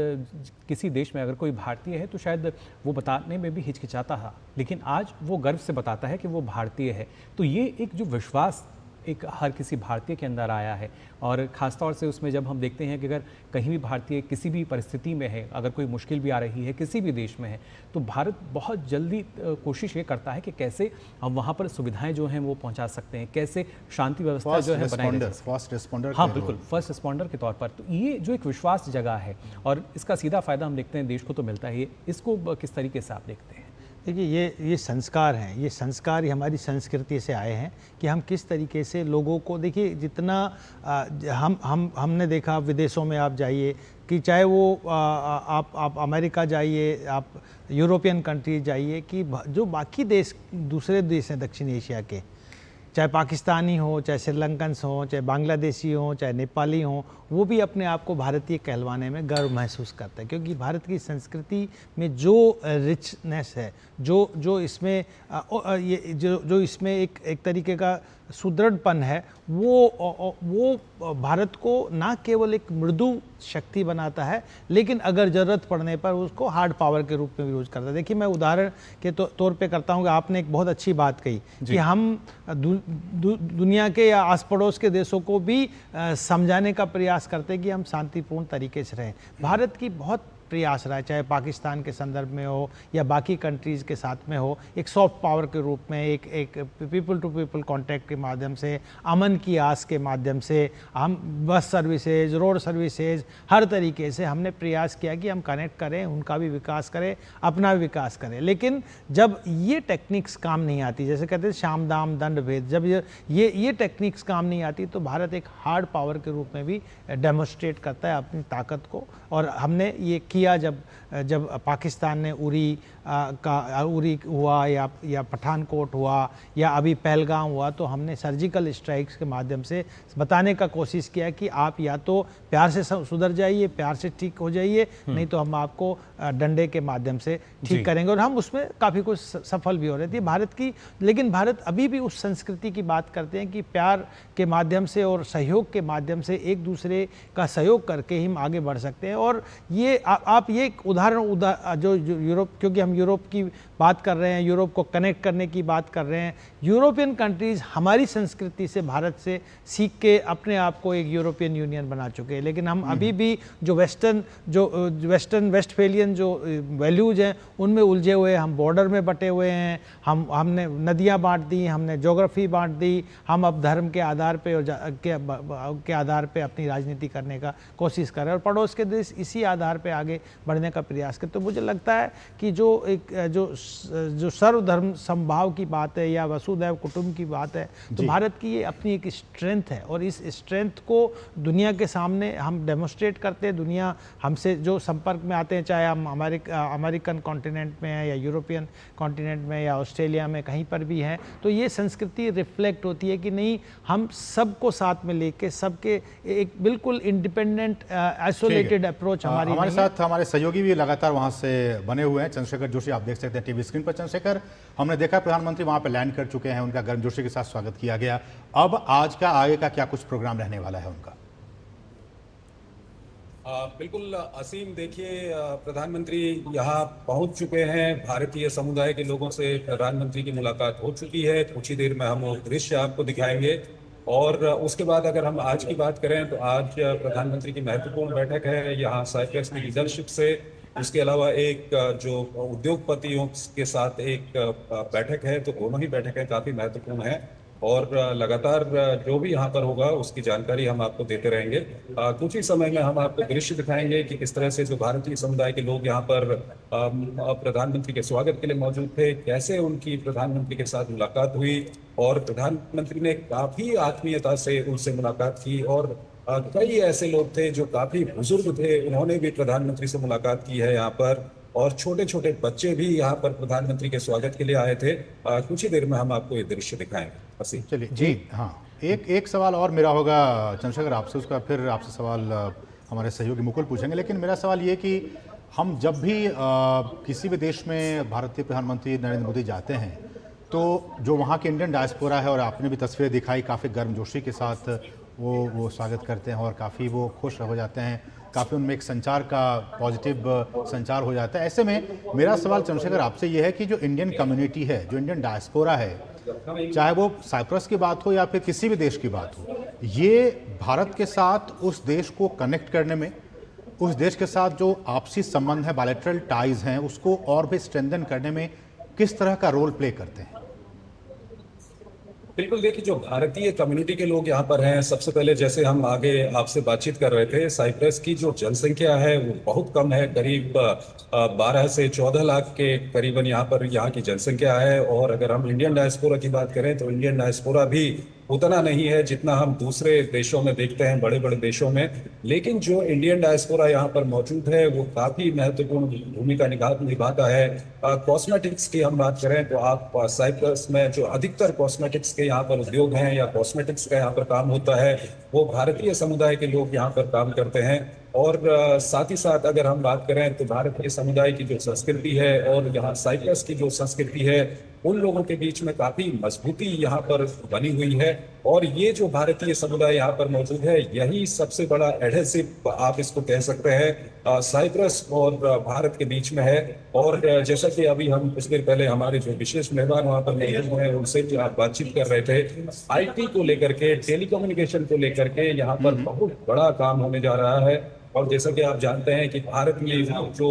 S2: किसी देश में अगर कोई भारतीय है तो शायद वो बताने में भी हिचकिचाता था, लेकिन आज वो गर्व से बताता है कि वो भारतीय है। तो ये एक जो विश्वास एक हर किसी भारतीय के अंदर आया है, और ख़ासतौर से उसमें जब हम देखते हैं कि अगर कहीं भी भारतीय किसी भी परिस्थिति में है, अगर कोई मुश्किल भी आ रही है किसी भी देश में है, तो भारत बहुत जल्दी कोशिश ये करता है कि कैसे हम वहाँ पर सुविधाएं जो हैं वो पहुँचा सकते हैं, कैसे शांति व्यवस्था जो है बनाई जा सकती है।
S1: फर्स्ट रिस्पॉन्डर,
S2: हाँ बिल्कुल, फर्स्ट रिस्पॉन्डर के तौर पर। तो ये जो एक विश्वास जगह है और इसका सीधा फायदा हम देखते हैं देश को तो मिलता है, इसको किस तरीके से आप देखते हैं?
S4: देखिए ये संस्कार हैं, ये संस्कार ही हमारी संस्कृति से आए हैं कि हम किस तरीके से लोगों को, देखिए जितना हमने देखा विदेशों में आप जाइए कि चाहे वो आप अमेरिका जाइए, आप यूरोपियन कंट्री जाइए, कि जो बाकी देश दूसरे देश हैं दक्षिण एशिया के, चाहे पाकिस्तानी हो, चाहे श्रीलंकन हो, चाहे बांग्लादेशी हो, चाहे नेपाली हो, वो भी अपने आप को भारतीय कहलवाने में गर्व महसूस करते हैं, क्योंकि भारत की संस्कृति में जो रिचनेस है, जो इसमें जो इसमें एक तरीके का सुदृढ़पन है, वो भारत को ना केवल एक मृदु शक्ति बनाता है, लेकिन अगर ज़रूरत पड़ने पर उसको हार्ड पावर के रूप में भी यूज करता है। देखिए मैं उदाहरण के तौर पे करता हूँ कि आपने एक बहुत अच्छी बात कही कि हम दुनिया के या आस पड़ोस के देशों को भी समझाने का प्रयास करते हैं कि हम शांतिपूर्ण तरीके से रहें। भारत की बहुत प्रयास रहा है, चाहे पाकिस्तान के संदर्भ में हो या बाकी कंट्रीज़ के साथ में हो, एक सॉफ्ट पावर के रूप में, एक पीपल टू पीपल कांटेक्ट के माध्यम से, अमन की आस के माध्यम से, हम बस सर्विसेज, रोड सर्विसेज, हर तरीके से हमने प्रयास किया कि हम कनेक्ट करें, उनका भी विकास करें, अपना भी विकास करें। लेकिन जब ये टेक्निक्स काम नहीं आती, जैसे कहते हैं शाम दाम दंड भेद, जब ये टेक्निक्स काम नहीं आती तो भारत एक हार्ड पावर के रूप में भी डेमोस्ट्रेट करता है अपनी ताकत को। और हमने ये किया जब पाकिस्तान ने उरी हुआ या पठानकोट हुआ या अभी पहलगाम हुआ, तो हमने सर्जिकल स्ट्राइक्स के माध्यम से बताने का कोशिश किया कि आप या तो प्यार से सुधर जाइए, प्यार से ठीक हो जाइए, नहीं तो हम आपको डंडे के माध्यम से ठीक करेंगे। और हम उसमें काफ़ी कुछ सफल भी हो रहे थे भारत की। लेकिन भारत अभी भी उस संस्कृति की बात करते हैं कि प्यार के माध्यम से और सहयोग के माध्यम से एक दूसरे का सहयोग करके ही हम आगे बढ़ सकते हैं। और ये आप ये उदाहरण जो यूरोप, क्योंकि हम यूरोप की बात कर रहे हैं, यूरोप को कनेक्ट करने की बात कर रहे हैं, यूरोपियन कंट्रीज़ हमारी संस्कृति से, भारत से सीख के अपने आप को एक यूरोपियन यूनियन बना चुके हैं। लेकिन हम अभी भी जो वेस्टफेलियन जो वैल्यूज़ हैं उनमें उलझे हुए, हम बॉर्डर में बटे हुए हैं, हमने नदियाँ बांट दी, हमने ज्योग्राफी बांट दी, हम अब धर्म के आधार पे और के आधार पे अपनी राजनीति करने का कोशिश कर रहे हैं और पड़ोस के देश इसी आधार पे आगे बढ़ने का प्रयास करते। तो मुझे लगता है कि जो सर्वधर्म समभाव की बात है या वसुधैव कुटुंब की बात है, तो भारत की ये अपनी एक स्ट्रेंथ है और इस स्ट्रेंथ को दुनिया के सामने हम डेमोस्ट्रेट करते हैं। दुनिया हमसे जो संपर्क में आते हैं, चाहे हम अमेरिकन कॉन्टिनेंट में हैं या यूरोपियन कॉन्टिनेंट में या ऑस्ट्रेलिया में, कहीं पर भी हैं, तो ये संस्कृति रिफ्लेक्ट होती है कि नहीं, हम सबको साथ में लेके, सबके एक बिल्कुल इंडिपेंडेंट आइसोलेटेड अप्रोच
S1: हमारे साथ हमारे सहयोगी भी लगातार वहाँ से बने हुए हैं। चंद्रशेखर जोशी आप देख सकते हैं टीवी स्क्रीन पर। चंद्रशेखर, हमने देखा प्रधानमंत्री वहाँ पर लैंड कर चुके हैं, उनका गर्मजोशी के साथ स्वागत किया गया। अब आज का आगे का क्या कुछ प्रोग्राम रहने वाला है उनका?
S13: बिल्कुल असीम, देखिए प्रधानमंत्री यहाँ पहुँच चुके हैं। भारतीय समुदाय के लोगों से प्रधानमंत्री की मुलाकात हो चुकी है। कुछ ही देर में हम वो दृश्य आपको दिखाएंगे। और उसके बाद अगर हम आज की बात करें तो आज प्रधानमंत्री की महत्वपूर्ण बैठक है यहाँ साइप्रस की लीडरशिप से। उसके अलावा एक जो उद्योगपतियों के साथ एक बैठक है, तो दोनों ही बैठकें काफ़ी महत्वपूर्ण हैं और लगातार जो भी यहाँ पर होगा उसकी जानकारी हम आपको देते रहेंगे। कुछ ही समय में हम आपको दृश्य दिखाएंगे कि किस तरह से जो भारतीय समुदाय के लोग यहाँ पर प्रधानमंत्री के स्वागत के लिए मौजूद थे, कैसे उनकी प्रधानमंत्री के साथ मुलाकात हुई और प्रधानमंत्री ने काफ़ी आत्मीयता से उनसे मुलाकात की। और कई ऐसे लोग थे जो काफ़ी बुजुर्ग थे, उन्होंने भी प्रधानमंत्री से मुलाकात की है यहाँ पर, और छोटे छोटे बच्चे भी यहाँ पर प्रधानमंत्री के स्वागत के लिए आए थे। कुछ ही देर में हम आपको ये दृश्य दिखाएंगे।
S1: चलिए जी, हाँ, एक सवाल और मेरा होगा चंद्रशेखर आपसे, उसका फिर आपसे सवाल हमारे सहयोगी मुकुल पूछेंगे। लेकिन मेरा सवाल ये कि हम जब भी किसी भी देश में भारतीय प्रधानमंत्री नरेंद्र मोदी जाते हैं, तो जो वहाँ के इंडियन डायस्पोरा है, और आपने भी तस्वीरें दिखाई, काफ़ी गर्मजोशी के साथ वो स्वागत करते हैं और काफ़ी वो खुश हो जाते हैं, काफ़ी उनमें एक संचार का पॉजिटिव संचार हो जाता है। ऐसे में मेरा सवाल चंद्रशेखर आपसे ये है कि जो इंडियन कम्युनिटी है, जो इंडियन डायस्पोरा है, चाहे वो साइप्रस की बात हो या फिर किसी भी देश की बात हो, ये भारत के साथ उस देश को कनेक्ट करने में, उस देश के साथ जो आपसी संबंध है, बायलैटरल टाइज हैं, उसको और भी स्ट्रेंथन करने में किस तरह का रोल प्ले करते हैं?
S13: बिल्कुल, देखिए जो भारतीय कम्युनिटी के लोग यहाँ पर हैं, सबसे पहले जैसे हम आगे आपसे बातचीत कर रहे थे, साइप्रस की जो जनसंख्या है वो बहुत कम है, करीब 12 से 14 लाख के करीबन यहाँ की जनसंख्या है। और अगर हम इंडियन डायस्पोरा की बात करें तो इंडियन डायस्पोरा भी उतना नहीं है जितना हम दूसरे देशों में देखते हैं, बड़े बड़े देशों में। लेकिन जो इंडियन डायस्पोरा यहाँ पर मौजूद है वो काफ़ी महत्वपूर्ण भूमिका निभाता है। कॉस्मेटिक्स की हम बात करें तो आप साइप्रस में जो अधिकतर कॉस्मेटिक्स के यहाँ पर उद्योग हैं या कॉस्मेटिक्स का यहाँ पर काम होता है, वो भारतीय समुदाय के लोग यहाँ पर काम करते हैं। और साथ ही साथ अगर हम बात करें तो भारतीय समुदाय की जो संस्कृति है और यहाँ साइप्रस की जो संस्कृति है उन लोगों के बीच में काफी मजबूती यहाँ पर बनी हुई है। और ये जो भारतीय समुदाय यहाँ पर मौजूद है, यही सबसे बड़ा एडहेसिव आप इसको कह सकते हैं साइप्रस और भारत के बीच में है। और जैसा कि अभी हम कुछ देर पहले हमारे जो विशेष मेहमान वहाँ पर मौजूद हैं उनसे भी आप बातचीत कर रहे थे, IT को लेकर के, टेलीकम्युनिकेशन को लेकर के यहाँ पर बहुत बड़ा काम होने जा रहा है। और जैसा कि आप जानते हैं कि भारत में जो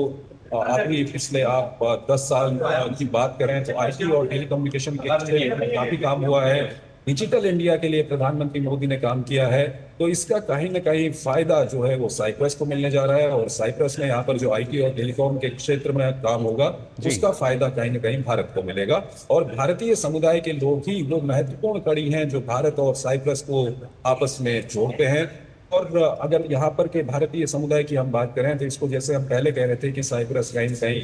S13: अभी पिछले आप 10 साल की बात करें तो IT और टेलीकम्युनिकेशन के क्षेत्र में काफी काम हुआ है। डिजिटल इंडिया के लिए प्रधानमंत्री मोदी ने काम किया है, तो इसका कहीं ना कहीं फायदा जो है वो साइप्रस को मिलने जा रहा है। और साइप्रस में यहाँ पर जो IT और टेलीकॉम के क्षेत्र में काम होगा उसका फायदा कहीं ना कहीं भारत को मिलेगा। और भारतीय समुदाय के लोग ही वो महत्वपूर्ण कड़ी हैं जो भारत और साइप्रस को आपस में जोड़ते हैं। और अगर यहाँ पर के भारतीय समुदाय की हम बात करें तो इसको जैसे हम पहले कह रहे थे कि साइप्रस कहीं कहीं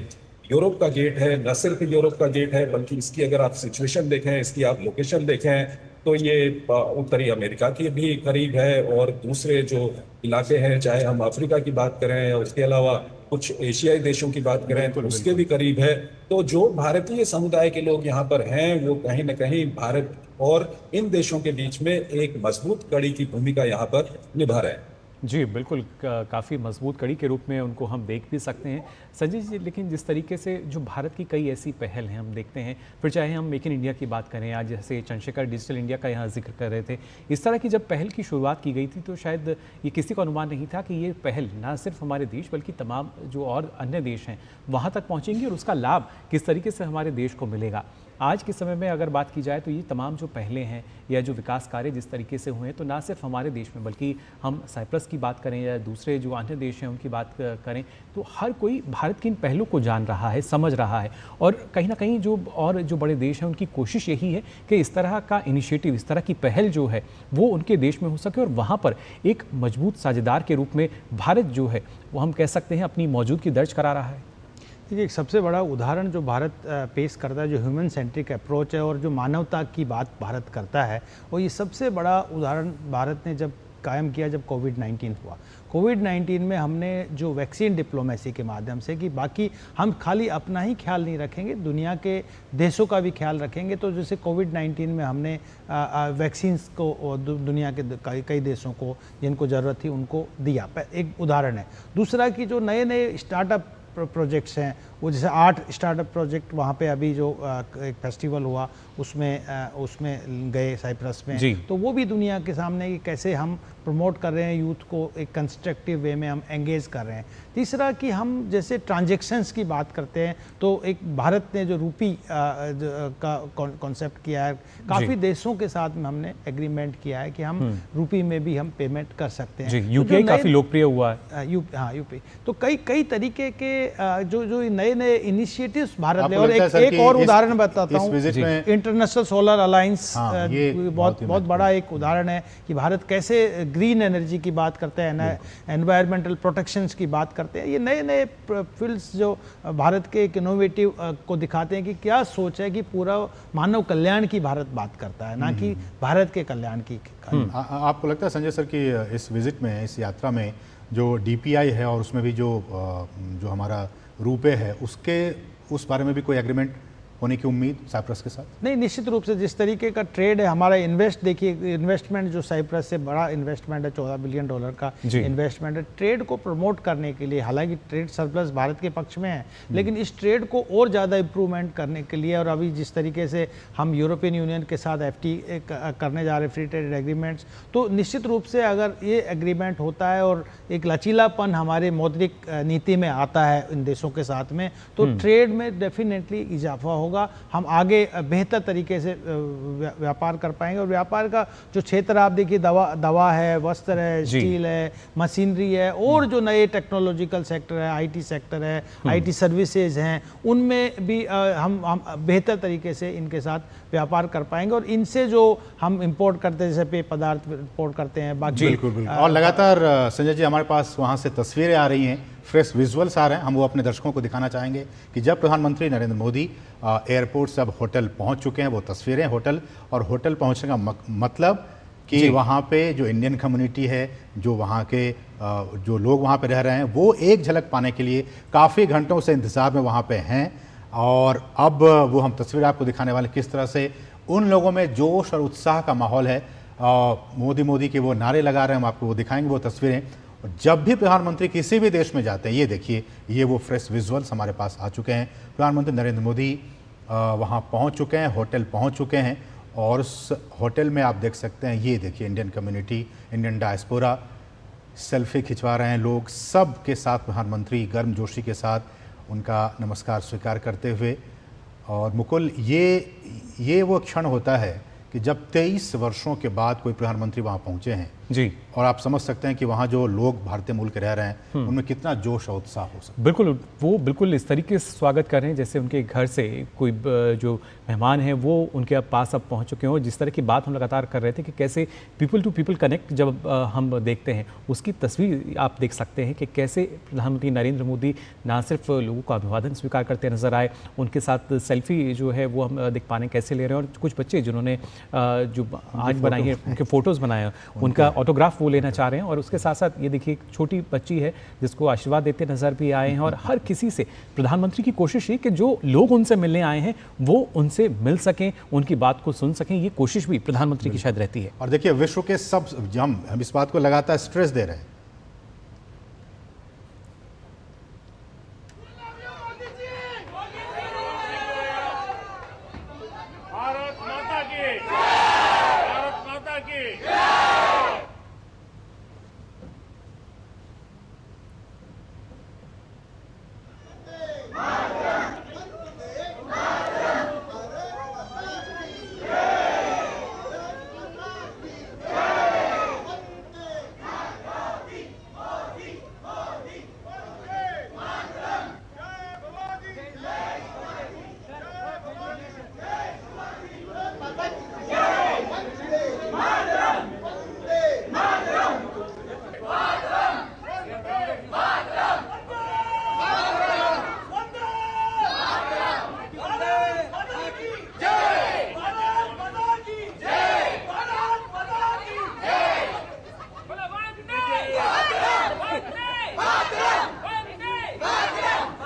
S13: यूरोप का गेट है, न सिर्फ यूरोप का गेट है बल्कि इसकी अगर आप सिचुएशन देखें, इसकी आप लोकेशन देखें तो ये उत्तरी अमेरिका के भी करीब है और दूसरे जो इलाके हैं, चाहे हम अफ्रीका की बात करें या उसके अलावा कुछ एशियाई देशों की बात करें तो उसके भी करीब है। तो जो भारतीय समुदाय के लोग यहाँ पर हैं वो कहीं न कहीं भारत और इन देशों के बीच में एक मजबूत कड़ी की भूमिका यहाँ पर निभा रहे हैं।
S2: जी बिल्कुल, काफ़ी मजबूत कड़ी के रूप में उनको हम देख भी सकते हैं संजय जी। लेकिन जिस तरीके से जो भारत की कई ऐसी पहल हैं हम देखते हैं, फिर चाहे हम मेक इन इंडिया की बात करें, आज जैसे चंद्रशेखर डिजिटल इंडिया का यहाँ जिक्र कर रहे थे, इस तरह की जब पहल की शुरुआत की गई थी तो शायद ये किसी को अनुमान नहीं था कि ये पहल ना सिर्फ हमारे देश बल्कि तमाम जो और अन्य देश हैं वहाँ तक पहुँचेंगी और उसका लाभ किस तरीके से हमारे देश को मिलेगा। आज के समय में अगर बात की जाए तो ये तमाम जो पहले हैं या जो विकास कार्य जिस तरीके से हुए हैं तो ना सिर्फ हमारे देश में बल्कि हम साइप्रस की बात करें या दूसरे जो अन्य देश हैं उनकी बात करें तो हर कोई भारत के इन पहलों को जान रहा है, समझ रहा है। और कहीं ना कहीं जो बड़े देश हैं उनकी कोशिश यही है कि इस तरह का इनिशिएटिव, इस तरह की पहल जो है वो उनके देश में हो सके और वहाँ पर एक मजबूत साझेदार के रूप में भारत जो है वो हम कह सकते हैं अपनी मौजूदगी दर्ज करा रहा है।
S4: देखिए, एक सबसे बड़ा उदाहरण जो भारत पेश करता है, जो ह्यूमन सेंट्रिक अप्रोच है और जो मानवता की बात भारत करता है, और ये सबसे बड़ा उदाहरण भारत ने जब कायम किया जब कोविड-19 हुआ। कोविड-19 में हमने जो वैक्सीन डिप्लोमेसी के माध्यम से कि बाकी हम खाली अपना ही ख्याल नहीं रखेंगे, दुनिया के देशों का भी ख्याल रखेंगे। तो जैसे कोविड-19 में हमने वैक्सीन्स को दुनिया के कई देशों को जिनको ज़रूरत थी उनको दिया, एक उदाहरण है। दूसरा कि जो नए नए स्टार्टअप प्रोजेक्ट्स हैं, वो जैसे 8 स्टार्टअप प्रोजेक्ट वहाँ पे अभी जो एक फेस्टिवल हुआ उसमें गए साइप्रस में, तो वो भी दुनिया के सामने कि कैसे हम प्रमोट कर रहे हैं यूथ को, एक कंस्ट्रक्टिव वे में हम एंगेज कर रहे हैं। तीसरा कि हम जैसे ट्रांजैक्शंस की बात करते हैं तो एक भारत ने जो रूपी का कॉन्सेप्ट किया है, काफ़ी देशों के साथ में हमने एग्रीमेंट किया है कि हम रूपी में भी हम पेमेंट कर सकते हैं।
S2: यूपीआई काफ़ी लोकप्रिय हुआ है।
S4: यूपी तो कई तरीके के जो नए इनिशिएटिव्स भारत ने, और एक और उदाहरण बताता हूँ, इंटरनेशनल सोलर अलायंस बहुत बड़ा एक उदाहरण है कि भारत कैसे ग्रीन एनर्जी की बात करते हैं, एनवायरमेंटल प्रोटेक्शंस की बात करते हैं। ये नए फील्ड्स जो भारत के एक इनोवेटिव को दिखाते हैं कि क्या सोच है कि पूरा मानव कल्याण की भारत बात करता है, ना कि भारत के कल्याण की।
S1: आपको लगता है संजय सर कि इस विजिट में, इस यात्रा में जो DPI है और उसमें भी जो हमारा रूपे है उस बारे में भी कोई एग्रीमेंट होने की उम्मीद साइप्रस के साथ?
S4: नहीं, निश्चित रूप से जिस तरीके का ट्रेड है हमारा, देखिए इन्वेस्टमेंट जो साइप्रस से बड़ा इन्वेस्टमेंट है, $14 बिलियन का इन्वेस्टमेंट है ट्रेड को प्रमोट करने के लिए। हालांकि ट्रेड सरप्लस भारत के पक्ष में है, लेकिन इस ट्रेड को और ज़्यादा इम्प्रूवमेंट करने के लिए, और अभी जिस तरीके से हम यूरोपियन यूनियन के साथ FTA करने जा रहे हैं, फ्री ट्रेड एग्रीमेंट्स, तो निश्चित रूप से अगर ये एग्रीमेंट होता है और एक लचीलापन हमारे मौद्रिक नीति में आता है इन देशों के साथ में, तो ट्रेड में डेफिनेटली इजाफा होगा, हम आगे बेहतर तरीके से व्यापार कर पाएंगे। और व्यापार का जो क्षेत्र आप देखिए, दवा है, वस्त्र है, स्टील है, मशीनरी है, और जो नए टेक्नोलॉजिकल सेक्टर है, IT सेक्टर है, IT सर्विसेज हैं, उनमें भी हम बेहतर तरीके से इनके साथ व्यापार कर पाएंगे। और इनसे जो हम इंपोर्ट करते हैं, जैसे पेय पदार्थ इंपोर्ट करते हैं, बाकी
S1: बिल्कुल। और लगातार संजय जी हमारे पास वहाँ से तस्वीरें आ रही हैं, फ्रेश विजुअल्स आ रहे हैं, हम वो अपने दर्शकों को दिखाना चाहेंगे कि जब प्रधानमंत्री नरेंद्र मोदी एयरपोर्ट से अब होटल पहुंच चुके हैं, वो तस्वीरें होटल और होटल पहुंचने का मतलब कि वहाँ पे जो इंडियन कम्युनिटी है, जो वहाँ के जो लोग वहाँ पे रह रहे हैं, वो एक झलक पाने के लिए काफ़ी घंटों से इंतज़ार में वहाँ पे हैं। और अब वो हम तस्वीर आपको दिखाने वाले किस तरह से उन लोगों में जोश और उत्साह का माहौल है। मोदी मोदी के वो नारे लगा रहे हैं, हम आपको वो दिखाएंगे वो तस्वीरें। और जब भी प्रधानमंत्री किसी भी देश में जाते हैं, ये देखिए, ये वो फ्रेश विजुअल्स हमारे पास आ चुके हैं। प्रधानमंत्री नरेंद्र मोदी वहाँ पहुँच चुके हैं, होटल पहुँच चुके हैं और उस होटल में आप देख सकते हैं, ये देखिए Indian community, Indian diaspora selfie खिंचवा रहे हैं लोग, सब के साथ प्रधानमंत्री गर्मजोशी के साथ उनका नमस्कार स्वीकार करते हुए। और मुकुल, ये वो क्षण होता है कि जब 23 वर्षों के बाद कोई प्रधानमंत्री वहाँ पहुँचे हैं
S2: जी,
S1: और आप समझ सकते हैं कि वहाँ जो लोग भारतीय मूल के रह रहे हैं उनमें कितना जोश और उत्साह हो सकता है।
S2: बिल्कुल, वो बिल्कुल इस तरीके से स्वागत कर रहे हैं जैसे उनके घर से कोई जो मेहमान हैं वो उनके पास अब पहुँच चुके हों। जिस तरह की बात हम लगातार कर रहे थे कि कैसे पीपल टू पीपल कनेक्ट जब हम देखते हैं, उसकी तस्वीर आप देख सकते हैं कि कैसे प्रधानमंत्री नरेंद्र मोदी ना सिर्फ लोगों का अभिवादन स्वीकार करते नजर आए, उनके साथ सेल्फी जो है वो हम देख पा रहे हैं कैसे ले रहे हैं। और कुछ बच्चे जिन्होंने जो आज बनाई है, उनके फ़ोटोज़ बनाए हैं, उनका ऑटोग्राफ वो लेना चाह रहे हैं। और उसके साथ साथ ये देखिए एक छोटी बच्ची है जिसको आशीर्वाद देते नजर भी आए हैं। और हर किसी से प्रधानमंत्री की कोशिश है कि जो लोग उनसे मिलने आए हैं वो उनसे मिल सकें, उनकी बात को सुन सकें। ये कोशिश भी प्रधानमंत्री की शायद रहती है।
S1: और देखिए, विश्व के सब हम इस बात को लगातार स्ट्रेस दे रहे हैं।
S14: भारत माता की, भारत माता की।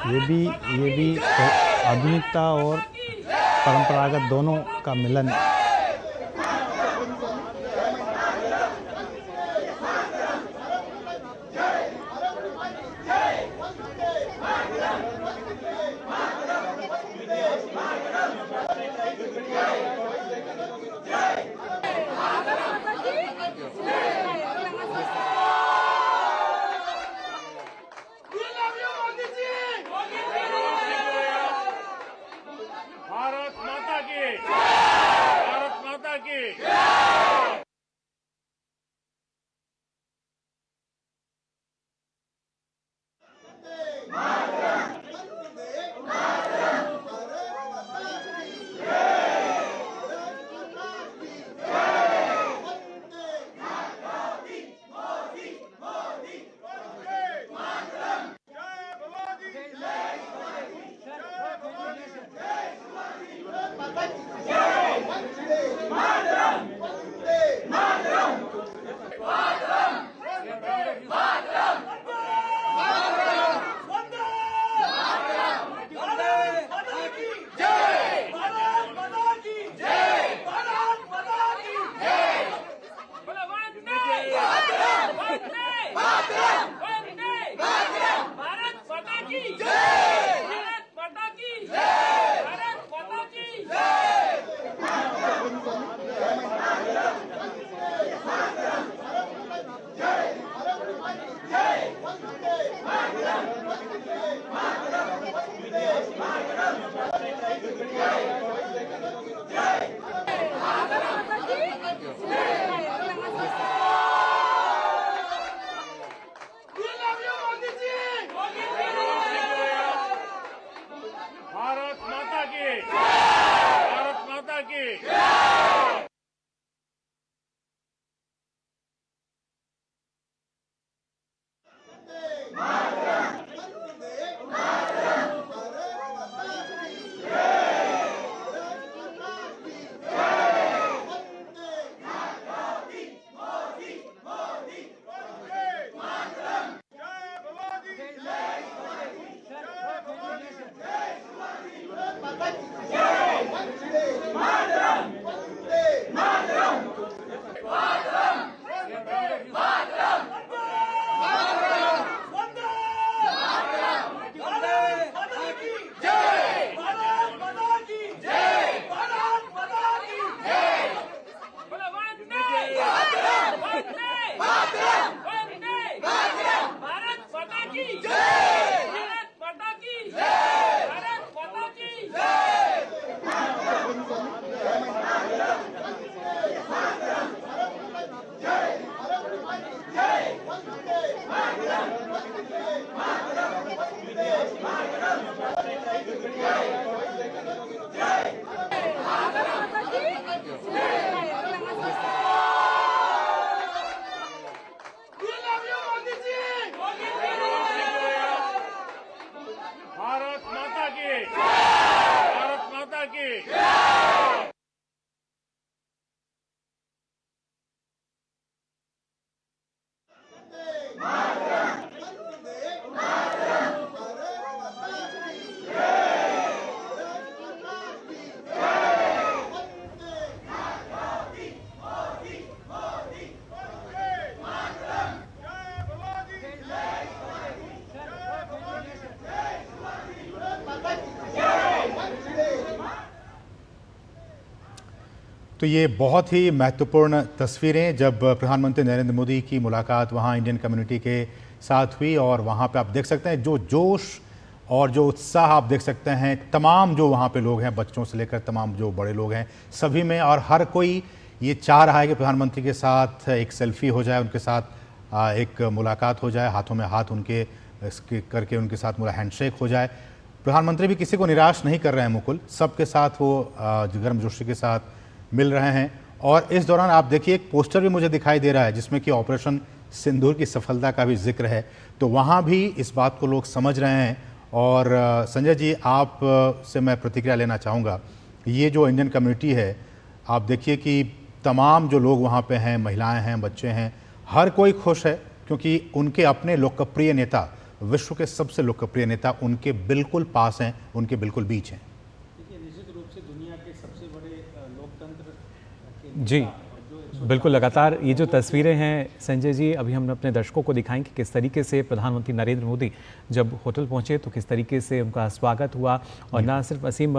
S4: ये भी आधुनिकता और परंपरागत दोनों का मिलन।
S14: भारत माता की, भारत माता की।
S15: Madam!
S1: तो ये बहुत ही महत्वपूर्ण तस्वीरें जब प्रधानमंत्री नरेंद्र मोदी की मुलाकात वहाँ इंडियन कम्युनिटी के साथ हुई, और वहाँ पे आप देख सकते हैं जो जोश और जो उत्साह आप देख सकते हैं तमाम जो वहाँ पे लोग हैं, बच्चों से लेकर तमाम जो बड़े लोग हैं सभी में, और हर कोई ये चाह रहा है कि प्रधानमंत्री के साथ एक सेल्फी हो जाए, उनके साथ एक मुलाकात हो जाए, हाथों में हाथ उनके करके उनके साथ पूरा हैंडशेक हो जाए। प्रधानमंत्री भी किसी को निराश नहीं कर रहे हैं मुकुल, सबके साथ वो गर्मजोशी के साथ मिल रहे हैं। और इस दौरान आप देखिए एक पोस्टर भी मुझे दिखाई दे रहा है जिसमें कि ऑपरेशन सिंदूर की सफलता का भी जिक्र है, तो वहाँ भी इस बात को लोग समझ रहे हैं। और संजय जी, आप से मैं प्रतिक्रिया लेना चाहूँगा। ये जो इंडियन कम्युनिटी है, आप देखिए कि तमाम जो लोग वहाँ पे हैं, महिलाएं हैं, बच्चे हैं, हर कोई खुश है क्योंकि उनके अपने लोकप्रिय नेता, विश्व के सबसे लोकप्रिय नेता उनके बिल्कुल पास हैं, उनके बिल्कुल बीच हैं।
S4: निश्चित रूप से दुनिया के सबसे बड़े लोकतंत्र
S2: जी बिल्कुल, लगातार ये जो तस्वीरें हैं संजय जी, अभी हम अपने दर्शकों को दिखाएं कि किस तरीके से प्रधानमंत्री नरेंद्र मोदी जब होटल पहुंचे तो किस तरीके से उनका स्वागत हुआ। और ना सिर्फ असीम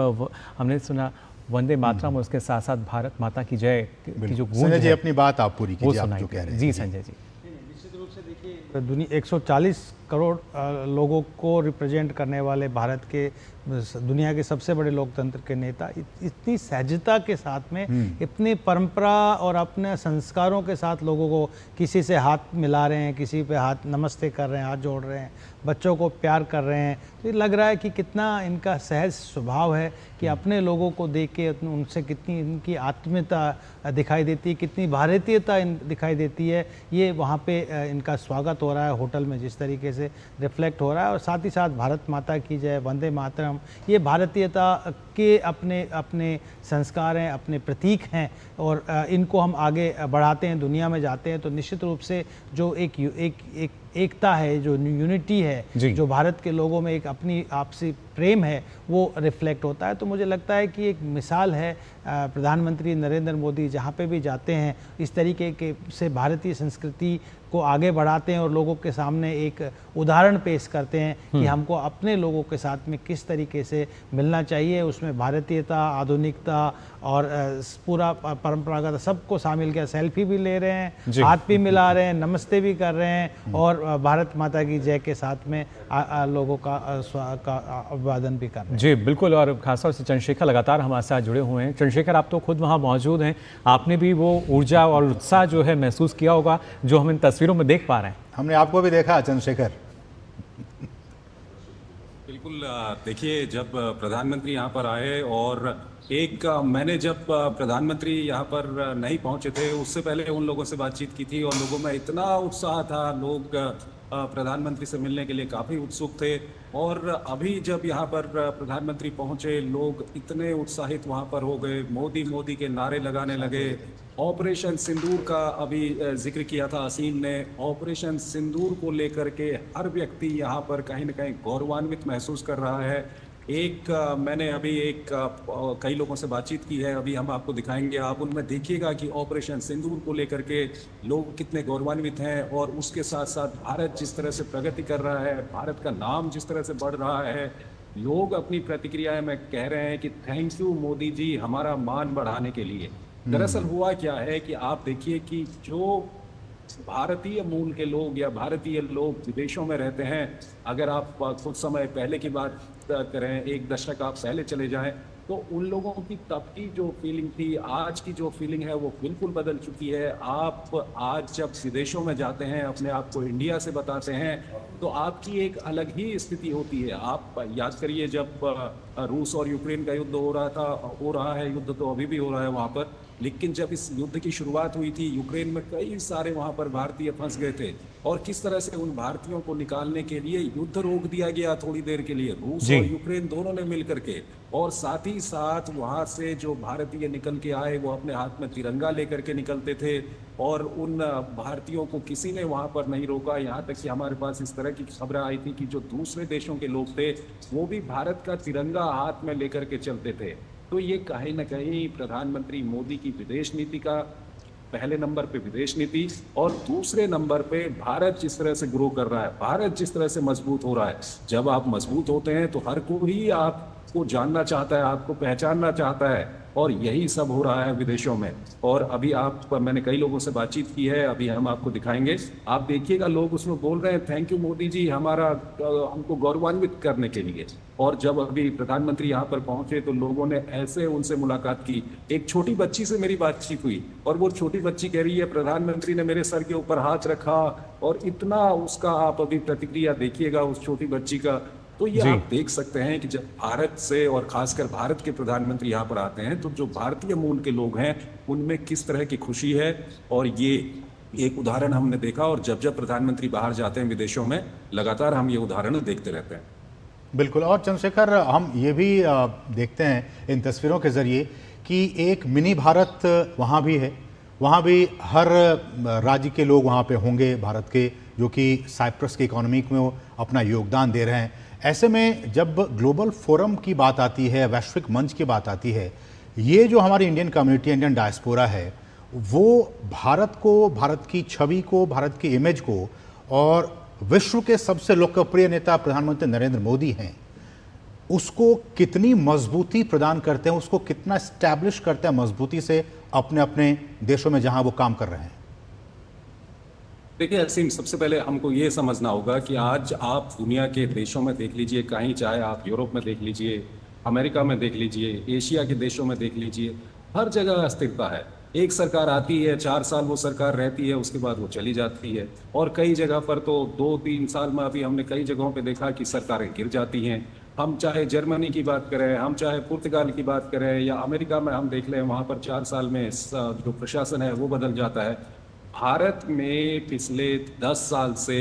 S2: हमने सुना वंदे मातरम, उसके साथ साथ भारत माता की जय की जो गूंज
S1: संजय जी
S2: है,
S1: अपनी बात आप पूरी कीजिए, आप जो कह रहे हैं।
S2: जी संजय जी।
S4: निश्चित रूप से देखिए, दुनिया 140 करोड़ लोगों को रिप्रेजेंट करने वाले भारत के दुनिया के सबसे बड़े लोकतंत्र के नेता इतनी सहजता के साथ में, इतनी परंपरा और अपने संस्कारों के साथ लोगों को किसी से हाथ मिला रहे हैं, किसी पे हाथ नमस्ते कर रहे हैं, हाथ जोड़ रहे हैं, बच्चों को प्यार कर रहे हैं। तो ये लग रहा है कि कितना इनका सहज स्वभाव है कि अपने लोगों को देख के उनसे कितनी इनकी आत्मीयता दिखाई देती है, कितनी भारतीयता दिखाई देती है। ये वहाँ पे इनका स्वागत हो रहा है होटल में, जिस तरीके से रिफ्लेक्ट हो रहा है। और साथ ही साथ भारत माता की जय, वंदे मातरम, ये भारतीयता के अपने अपने संस्कार हैं, अपने प्रतीक हैं, और इनको हम आगे बढ़ाते हैं, दुनिया में जाते हैं तो निश्चित रूप से जो एक एकता है, जो यूनिटी है, जो भारत के लोगों में एक अपनी आपसी प्रेम है, वो रिफ्लेक्ट होता है। तो मुझे लगता है कि एक मिसाल है, प्रधानमंत्री नरेंद्र मोदी जहाँ पे भी जाते हैं इस तरीके के से भारतीय संस्कृति को आगे बढ़ाते हैं और लोगों के सामने एक उदाहरण पेश करते हैं कि हमको अपने लोगों के साथ में किस तरीके से मिलना चाहिए। उसमें भारतीयता, आधुनिकता और पूरा परंपरागत सबको शामिल किया। सेल्फी भी ले रहे हैं, हाथ भी मिला रहे हैं, नमस्ते भी कर रहे हैं, और भारत माता की जय के साथ में लोगों का अभिवादन भी कर रहे हैं।
S2: जी बिल्कुल, और खासतौर से चंद्रशेखर लगातार हमारे साथ जुड़े हुए हैं। चंद्रशेखर, आप तो खुद वहाँ मौजूद हैं, आपने भी वो ऊर्जा और उत्साह जो है महसूस किया होगा जो हम इन तस्वीरों में देख पा रहे हैं।
S1: हमने आपको भी देखा चंद्रशेखर।
S13: बिल्कुल, देखिए जब प्रधानमंत्री यहाँ पर आए, और मैंने जब प्रधानमंत्री यहाँ पर नहीं पहुँचे थे उससे पहले उन लोगों से बातचीत की थी, और लोगों में इतना उत्साह था, लोग प्रधानमंत्री से मिलने के लिए काफ़ी उत्सुक थे। और अभी जब यहाँ पर प्रधानमंत्री पहुँचे, लोग इतने उत्साहित वहाँ पर हो गए, मोदी मोदी के नारे लगाने लगे। ऑपरेशन सिंदूर का अभी जिक्र किया था असीम ने, ऑपरेशन सिंदूर को लेकर के हर व्यक्ति यहाँ पर कहीं ना कहीं गौरवान्वित महसूस कर रहा है। मैंने अभी कई लोगों से बातचीत की है, अभी हम आपको दिखाएंगे, आप उनमें देखिएगा कि ऑपरेशन सिंदूर को लेकर के लोग कितने गौरवान्वित हैं, और उसके साथ साथ भारत जिस तरह से प्रगति कर रहा है, भारत का नाम जिस तरह से बढ़ रहा है, लोग अपनी प्रतिक्रियाएं में कह रहे हैं कि थैंक यू मोदी जी हमारा मान बढ़ाने के लिए। दरअसल हुआ क्या है कि आप देखिए कि जो भारतीय मूल के लोग या भारतीय लोग विदेशों में रहते हैं, अगर आप कुछ समय पहले की बात करें, 1 दशक आप पहले चले जाएं, तो उन लोगों की तब की जो फीलिंग थी, आज की जो फीलिंग है वो बिल्कुल बदल चुकी है। आप आज जब विदेशों में जाते हैं, अपने आप को इंडिया से बताते हैं, तो आपकी एक अलग ही स्थिति होती है। आप याद करिए जब रूस और यूक्रेन का युद्ध हो रहा है, युद्ध तो अभी भी हो रहा है वहाँ पर, लेकिन जब इस युद्ध की शुरुआत हुई थी, यूक्रेन में कई सारे वहाँ पर भारतीय फंस गए थे, और किस तरह से उन भारतीयों को निकालने के लिए युद्ध रोक दिया गया थोड़ी देर के लिए, रूस और यूक्रेन दोनों ने मिल करके। और साथ ही साथ वहाँ से जो भारतीय निकल के आए वो अपने हाथ में तिरंगा लेकर के निकलते थे, और उन भारतीयों को किसी ने वहाँ पर नहीं रोका। यहाँ तक कि हमारे पास इस तरह की खबरें आई थी कि जो दूसरे देशों के लोग थे वो भी भारत का तिरंगा हाथ में लेकर के चलते थे। तो ये कहीं ना कहीं प्रधानमंत्री मोदी की विदेश नीति का, पहले नंबर पे विदेश नीति, और दूसरे नंबर पे भारत जिस तरह से ग्रो कर रहा है, भारत जिस तरह से मजबूत हो रहा है। जब आप मजबूत होते हैं तो हर कोई आपको जानना चाहता है, आपको पहचानना चाहता है। और यही सब हो रहा है विदेशों में। और अभी मैंने कई लोगों से बातचीत की है, अभी हम आपको दिखाएंगे, आप देखिएगा लोग उसमें बोल रहे हैं थैंक यू मोदी जी हमको गौरवान्वित करने के लिए। और जब अभी प्रधानमंत्री यहाँ पर पहुंचे तो लोगों ने ऐसे उनसे मुलाकात की। एक छोटी बच्ची से मेरी बातचीत हुई और वो छोटी बच्ची कह रही है प्रधानमंत्री ने मेरे सर के ऊपर हाथ रखा, और इतना उसका आप अभी प्रतिक्रिया देखिएगा उस छोटी बच्ची का। तो ये आप देख सकते हैं कि जब भारत से और खासकर भारत के प्रधानमंत्री यहाँ पर आते हैं तो जो भारतीय मूल के लोग हैं उनमें किस तरह की खुशी है। और ये एक उदाहरण हमने देखा, और जब जब प्रधानमंत्री बाहर जाते हैं विदेशों में लगातार हम ये उदाहरण देखते रहते हैं।
S1: बिल्कुल। और चंद्रशेखर, हम ये भी देखते हैं इन तस्वीरों के जरिए कि एक मिनी भारत वहाँ भी है, वहाँ भी हर राज्य के लोग वहाँ पे होंगे भारत के, जो कि साइप्रस की इकोनॉमी में अपना योगदान दे रहे हैं। ऐसे में जब ग्लोबल फोरम की बात आती है, वैश्विक मंच की बात आती है, ये जो हमारी इंडियन कम्युनिटी, इंडियन डायस्पोरा है, वो भारत को, भारत की छवि को, भारत की इमेज को, और विश्व के सबसे लोकप्रिय नेता प्रधानमंत्री नरेंद्र मोदी हैं, उसको कितनी मजबूती प्रदान करते हैं, उसको कितना स्टैब्लिश करते हैं मजबूती से अपने अपने देशों में जहां वो काम कर रहे हैं।
S13: देखिए असीम, सबसे पहले हमको ये समझना होगा कि आज आप दुनिया के देशों में देख लीजिए, कहीं चाहे आप यूरोप में देख लीजिए, अमेरिका में देख लीजिए, एशिया के देशों में देख लीजिए, हर जगह अस्थिरता है। एक सरकार आती है, 4 साल वो सरकार रहती है, उसके बाद वो चली जाती है। और कई जगह पर तो 2-3 साल में अभी हमने कई जगहों पे देखा कि सरकारें गिर जाती हैं। हम चाहे जर्मनी की बात करें, हम चाहे पुर्तगाल की बात करें, या अमेरिका में हम देख लें, वहाँ पर 4 साल में जो प्रशासन है वो बदल जाता है। भारत में पिछले 10 साल से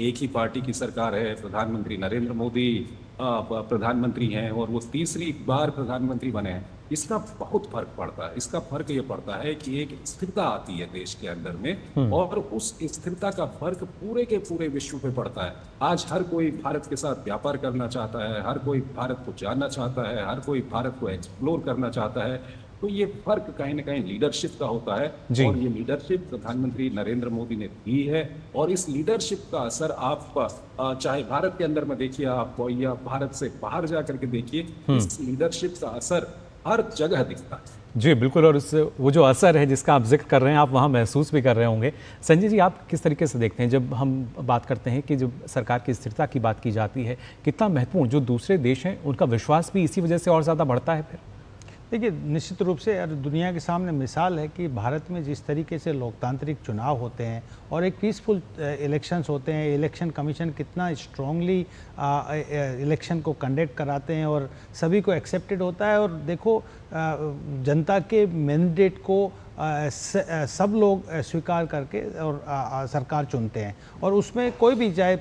S13: एक ही पार्टी की सरकार है, प्रधानमंत्री नरेंद्र मोदी प्रधानमंत्री हैं, और वो तीसरी बार प्रधानमंत्री बने हैं। इसका बहुत फर्क पड़ता है। इसका फर्क ये पड़ता है कि एक स्थिरता आती है देश के अंदर में, और उस स्थिरता का फर्क पूरे के पूरे विश्व पे पड़ता है। आज हर कोई भारत के साथ व्यापार करना चाहता है, हर कोई भारत को जानना चाहता है, हर कोई भारत को एक्सप्लोर करना चाहता है। तो ये फर्क कहीं ना कहीं लीडरशिप का होता है, और ये लीडरशिप प्रधानमंत्री नरेंद्र मोदी ने दी है। और इस लीडरशिप का असर आप चाहे भारत के अंदर में देखिए आप, या भारत से बाहर जा करके देखिए, इस लीडरशिप का असर हर जगह दिखता है।
S2: जी बिल्कुल, और वो जो असर है जिसका आप जिक्र कर रहे हैं, आप वहाँ महसूस भी कर रहे होंगे। संजय जी, आप किस तरीके से देखते हैं जब हम बात करते हैं कि जब सरकार की स्थिरता की बात की जाती है, कितना महत्वपूर्ण जो दूसरे देश हैं उनका विश्वास भी इसी वजह से और ज़्यादा बढ़ता है? फिर
S4: देखिए, निश्चित रूप से दुनिया के सामने मिसाल है कि भारत में जिस तरीके से लोकतांत्रिक चुनाव होते हैं और एक पीसफुल इलेक्शंस होते हैं, इलेक्शन कमीशन कितना स्ट्रांगली इलेक्शन को कंडक्ट कराते हैं और सभी को एक्सेप्टेड होता है। और देखो, जनता के मैंडेट को सब लोग स्वीकार करके और सरकार चुनते हैं, और उसमें कोई भी, चाहे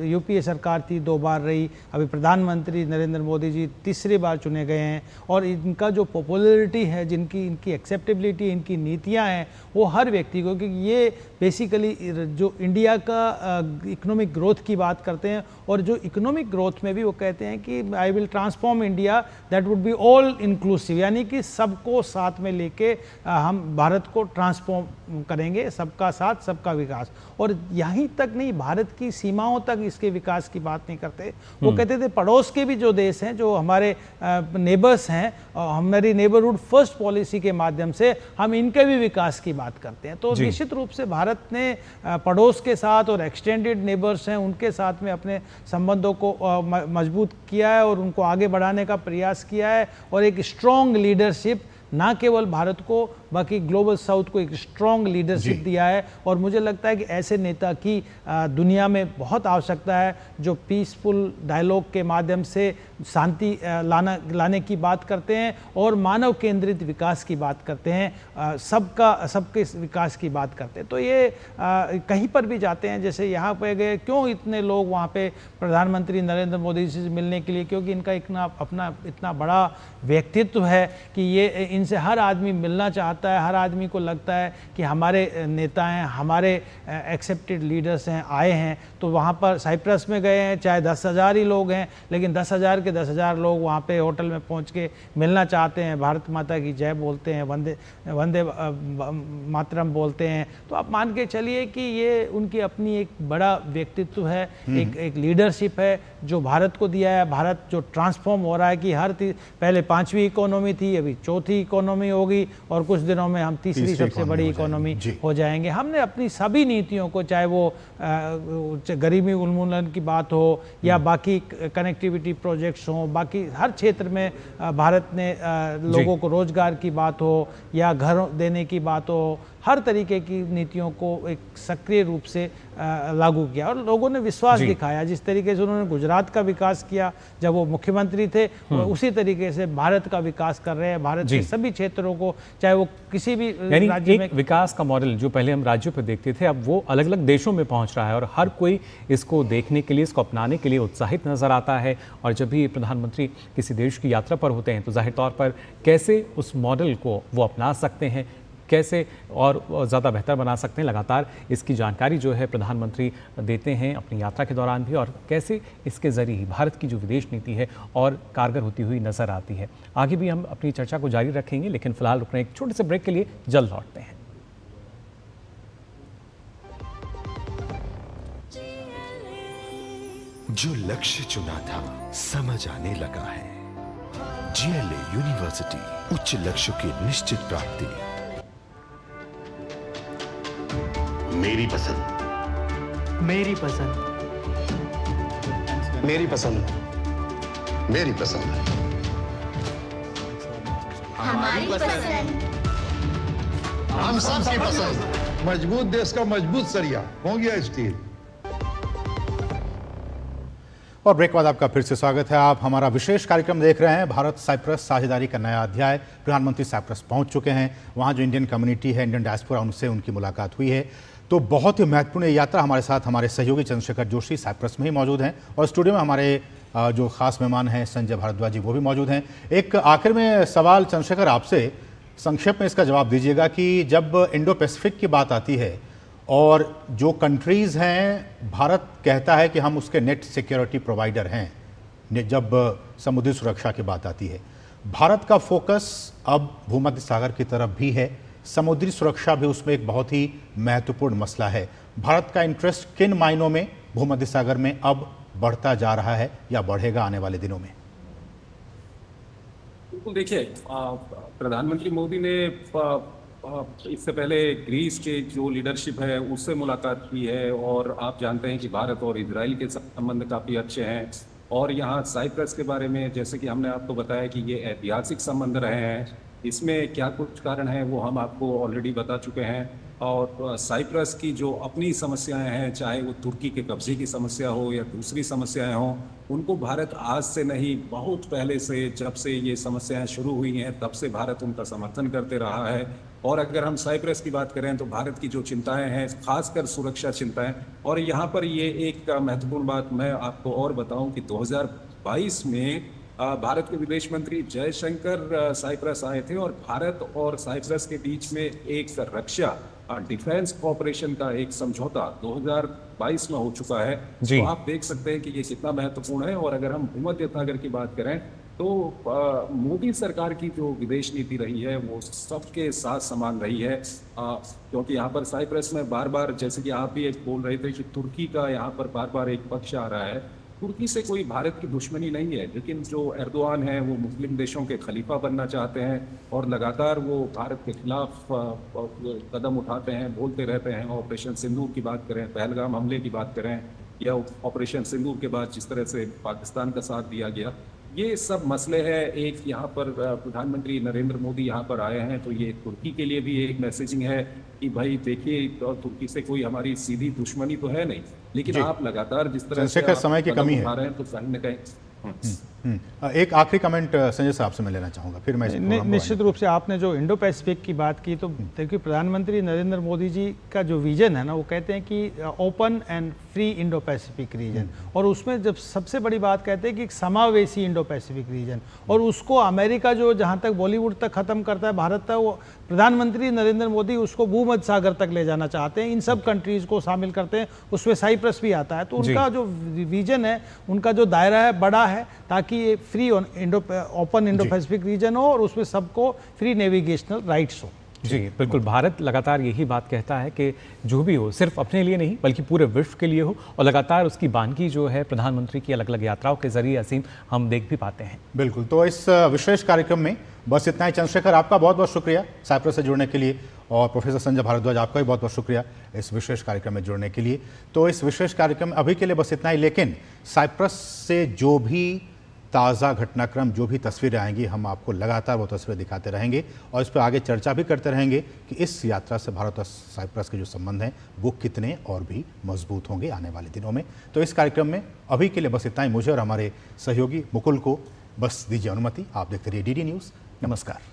S4: यूपीए सरकार थी 2 बार रही, अभी प्रधानमंत्री नरेंद्र मोदी जी तीसरी बार चुने गए हैं, और इनका जो पॉपुलैरिटी है, इनकी एक्सेप्टेबिलिटी, इनकी नीतियां हैं, वो हर व्यक्ति को, क्योंकि ये बेसिकली जो इंडिया का इकोनॉमिक ग्रोथ की बात करते हैं, और जो इकोनॉमिक ग्रोथ में भी वो कहते हैं कि I will transform India that would be all inclusive, यानी कि सबको साथ में लेके हम भारत को ट्रांसफॉर्म करेंगे, सबका साथ सबका विकास। और यहीं तक नहीं, भारत की सीमाओं तक इसके विकास की बात नहीं करते। वो कहते थे पड़ोस के भी जो देश हैं, जो हमारे नेबर्स हैं, हमारी नेबरहुड फर्स्ट पॉलिसी के माध्यम से हम इनके भी विकास की बात करते हैं। तो निश्चित रूप से भारत ने पड़ोस के साथ और एक्सटेंडेड नेबर्स हैं उनके साथ में अपने संबंधों को मजबूत किया है और उनको आगे बढ़ाने का प्रयास किया है, और एक स्ट्रॉन्ग लीडरशिप ना केवल भारत को बाकी ग्लोबल साउथ को एक स्ट्रॉन्ग लीडरशिप दिया है। और मुझे लगता है कि ऐसे नेता की दुनिया में बहुत आवश्यकता है, जो पीसफुल डायलॉग के माध्यम से शांति लाने की बात करते हैं और मानव केंद्रित विकास की बात करते हैं, सबके विकास की बात करते हैं। तो ये कहीं पर भी जाते हैं, जैसे यहाँ पे गए, क्यों इतने लोग वहाँ पे प्रधानमंत्री नरेंद्र मोदी जी से मिलने के लिए, क्योंकि इनका अपना इतना बड़ा व्यक्तित्व है कि ये इनसे हर आदमी मिलना चाहता है, हर आदमी को लगता है कि हमारे नेता हैं, हमारे एक्सेप्टेड लीडर्स हैं, आए हैं। तो वहाँ पर साइप्रस में गए हैं, चाहे 10,000 ही लोग हैं, लेकिन 10,000 के 10,000 लोग वहाँ पे होटल में पहुँच के मिलना चाहते हैं, भारत माता की जय बोलते हैं, वंदे मातरम बोलते हैं। तो आप मान के चलिए कि ये उनकी अपनी एक बड़ा व्यक्तित्व है, एक लीडरशिप है जो भारत को दिया है, भारत जो ट्रांसफॉर्म हो रहा है कि पहले 5वीं इकोनॉमी थी, अभी 4थी इकोनॉमी होगी और कुछ दिनों में हम तीसरी सबसे बड़ी इकोनॉमी हो जाएंगे। हमने अपनी सभी नीतियों को, चाहे वो गरीबी उन्मूलन की बात हो या बाकी कनेक्टिविटी प्रोजेक्ट्स हो, बाकी हर क्षेत्र में भारत ने लोगों को रोजगार की बात हो या घर देने की बात हो, हर तरीके की नीतियों को एक सक्रिय रूप से लागू किया और लोगों ने विश्वास दिखाया। जिस तरीके से उन्होंने गुजरात का विकास किया जब वो मुख्यमंत्री थे, उसी तरीके से भारत का विकास कर रहे हैं। भारत के सभी क्षेत्रों को, चाहे वो किसी भी राज्य में,
S2: विकास का मॉडल जो पहले हम राज्यों पर देखते थे, अब वो अलग अलग देशों में पहुंच रहा है और हर कोई इसको देखने के लिए, इसको अपनाने के लिए उत्साहित नजर आता है। और जब भी प्रधानमंत्री किसी देश की यात्रा पर होते हैं तो जाहिर तौर पर कैसे उस मॉडल को वो अपना सकते हैं, कैसे और ज़्यादा बेहतर बना सकते हैं, लगातार इसकी जानकारी जो है प्रधानमंत्री देते हैं अपनी यात्रा के दौरान भी, और कैसे इसके ज़रिए ही भारत की जो विदेश नीति है और कारगर होती हुई नज़र आती है। आगे भी हम अपनी चर्चा को जारी रखेंगे, लेकिन फिलहाल रुकने एक छोटे से ब्रेक के लिए जल्द लौटते हैं।
S12: जो लक्ष्य चुना था समझ आने लगा है। GLA यूनिवर्सिटी, उच्च लक्ष्य की निश्चित प्राप्ति।
S7: मेरी पसंद,
S8: मेरी पसंद,
S7: मेरी पसंद, मेरी पसंद,
S9: हमारी पसंद,
S7: हम सबकी पसंद।
S10: मजबूत देश का मजबूत सरिया मोंगिया स्टील।
S1: और ब्रेक बाद आपका फिर से स्वागत है। आप हमारा विशेष कार्यक्रम देख रहे हैं। भारत साइप्रस साझेदारी का नया अध्याय। प्रधानमंत्री साइप्रस पहुंच चुके हैं। वहां जो इंडियन कम्युनिटी है, इंडियन डायस्पोरा, उनसे उनकी मुलाकात हुई है। तो बहुत ही महत्वपूर्ण यात्रा। हमारे साथ हमारे सहयोगी चंद्रशेखर जोशी साइप्रस में ही मौजूद हैं और स्टूडियो में हमारे जो खास मेहमान हैं संजय भारद्वाज जी, वो भी मौजूद हैं। एक आखिर में सवाल चंद्रशेखर आपसे, संक्षेप में इसका जवाब दीजिएगा कि जब इंडो पैसिफिक की बात आती है और जो कंट्रीज़ हैं, भारत कहता है कि हम उसके नेट सिक्योरिटी प्रोवाइडर हैं। जब समुद्री सुरक्षा की बात आती है, भारत का फोकस अब भूमध्य सागर की तरफ भी है। समुद्री सुरक्षा भी उसमें एक बहुत ही महत्वपूर्ण मसला है। भारत का इंटरेस्ट किन मायनों में भूमध्य सागर में अब बढ़ता जा रहा है या बढ़ेगा आने वाले दिनों में?
S13: बिल्कुल, देखिए, प्रधानमंत्री मोदी ने इससे पहले ग्रीस के जो लीडरशिप है उससे मुलाकात की है और आप जानते हैं कि भारत और इजराइल के संबंध काफ़ी अच्छे हैं। और यहाँ साइप्रस के बारे में जैसे कि हमने आपको बताया कि ये ऐतिहासिक संबंध रहे हैं। इसमें क्या कुछ कारण हैं वो हम आपको ऑलरेडी बता चुके हैं। और साइप्रस की जो अपनी समस्याएं हैं, चाहे वो तुर्की के कब्जे की समस्या हो या दूसरी समस्याएं हों, उनको भारत आज से नहीं, बहुत पहले से, जब से ये समस्याएं शुरू हुई हैं तब से भारत उनका समर्थन करते रहा है। और अगर हम साइप्रस की बात करें तो भारत की जो चिंताएं हैं, खासकर सुरक्षा चिंताएं, और यहाँ पर ये एक महत्वपूर्ण बात मैं आपको और बताऊं कि 2022 में भारत के विदेश मंत्री जयशंकर साइप्रस आए थे और भारत और साइप्रस के बीच में एक रक्षा डिफेंस कोऑपरेशन का एक समझौता 2022 में हो चुका है। तो आप देख सकते हैं कि ये कितना महत्वपूर्ण है। और अगर हम भूमध्य सागर की बात करें तो मोदी सरकार की जो विदेश नीति रही है वो सबके साथ समान रही है, क्योंकि यहाँ पर साइप्रस में बार बार, जैसे कि आप भी एक बोल रहे थे कि तुर्की का यहाँ पर बार बार एक पक्ष आ रहा है। तुर्की से कोई भारत की दुश्मनी नहीं है, लेकिन जो एर्दोआन है वो मुस्लिम देशों के खलीफा बनना चाहते हैं और लगातार वो भारत के खिलाफ कदम उठाते हैं, बोलते रहते हैं। ऑपरेशन सिंदूर की बात करें, पहलगाम हमले की बात करें, या ऑपरेशन सिंदूर के बाद जिस तरह से पाकिस्तान का साथ दिया गया, ये सब मसले हैं। एक यहाँ पर प्रधानमंत्री नरेंद्र मोदी यहाँ पर आए हैं तो ये तुर्की के लिए भी एक मैसेजिंग है कि भाई देखिए, तुर्की से कोई हमारी सीधी दुश्मनी तो है नहीं, लेकिन आप लगातार जिस तरह से
S1: समय की कमी है,
S13: उठा रहे हैं तो कहीं न कहीं
S1: एक आखिरी कमेंट संजय साहब से मैं लेना चाहूँगा, फिर मैं
S4: निश्चित रूप से आपने जो इंडो पैसिफिक की बात की, तो देखिए प्रधानमंत्री नरेंद्र मोदी जी का जो विजन है ना, वो कहते हैं कि open and free Indo Pacific region, और उसमें जब सबसे बड़ी बात कहते हैं कि एक समावेशी इंडो पैसिफिक रीजन, और उसको अमेरिका जो जहाँ तक बॉलीवुड तक ख़त्म करता है, भारत तक, वो प्रधानमंत्री नरेंद्र मोदी उसको भूमध्य सागर तक ले जाना चाहते हैं। इन सब कंट्रीज़ को शामिल करते हैं, उसमें साइप्रस भी आता है। तो उनका जो विजन है, उनका जो दायरा है, बड़ा है, ताकि ये free open Indo Pacific region हो और उसमें सबको फ्री नेविगेशनल राइट्स हो।
S2: जी बिल्कुल, भारत लगातार यही बात कहता है कि जो भी हो सिर्फ अपने लिए नहीं बल्कि पूरे विश्व के लिए हो, और लगातार उसकी बानगी जो है प्रधानमंत्री की अलग अलग यात्राओं के जरिए असीम हम देख भी पाते हैं।
S1: बिल्कुल, तो इस विशेष कार्यक्रम में बस इतना ही। चंद्रशेखर, आपका बहुत बहुत शुक्रिया साइप्रस से जुड़ने के लिए, और प्रोफेसर संजय भारद्वाज, आपका भी बहुत बहुत शुक्रिया इस विशेष कार्यक्रम में जुड़ने के लिए। तो इस विशेष कार्यक्रम में अभी के लिए बस इतना ही, लेकिन साइप्रस से जो भी ताज़ा घटनाक्रम, जो भी तस्वीरें आएंगी, हम आपको लगातार वो तस्वीरें दिखाते रहेंगे और इस पर आगे चर्चा भी करते रहेंगे कि इस यात्रा से भारत और साइप्रस के जो संबंध हैं वो कितने और भी मजबूत होंगे आने वाले दिनों में। तो इस कार्यक्रम में अभी के लिए बस इतना ही। मुझे और हमारे सहयोगी मुकुल को बस दीजिए अनुमति। आप देखते रहिए DD न्यूज़। नमस्कार।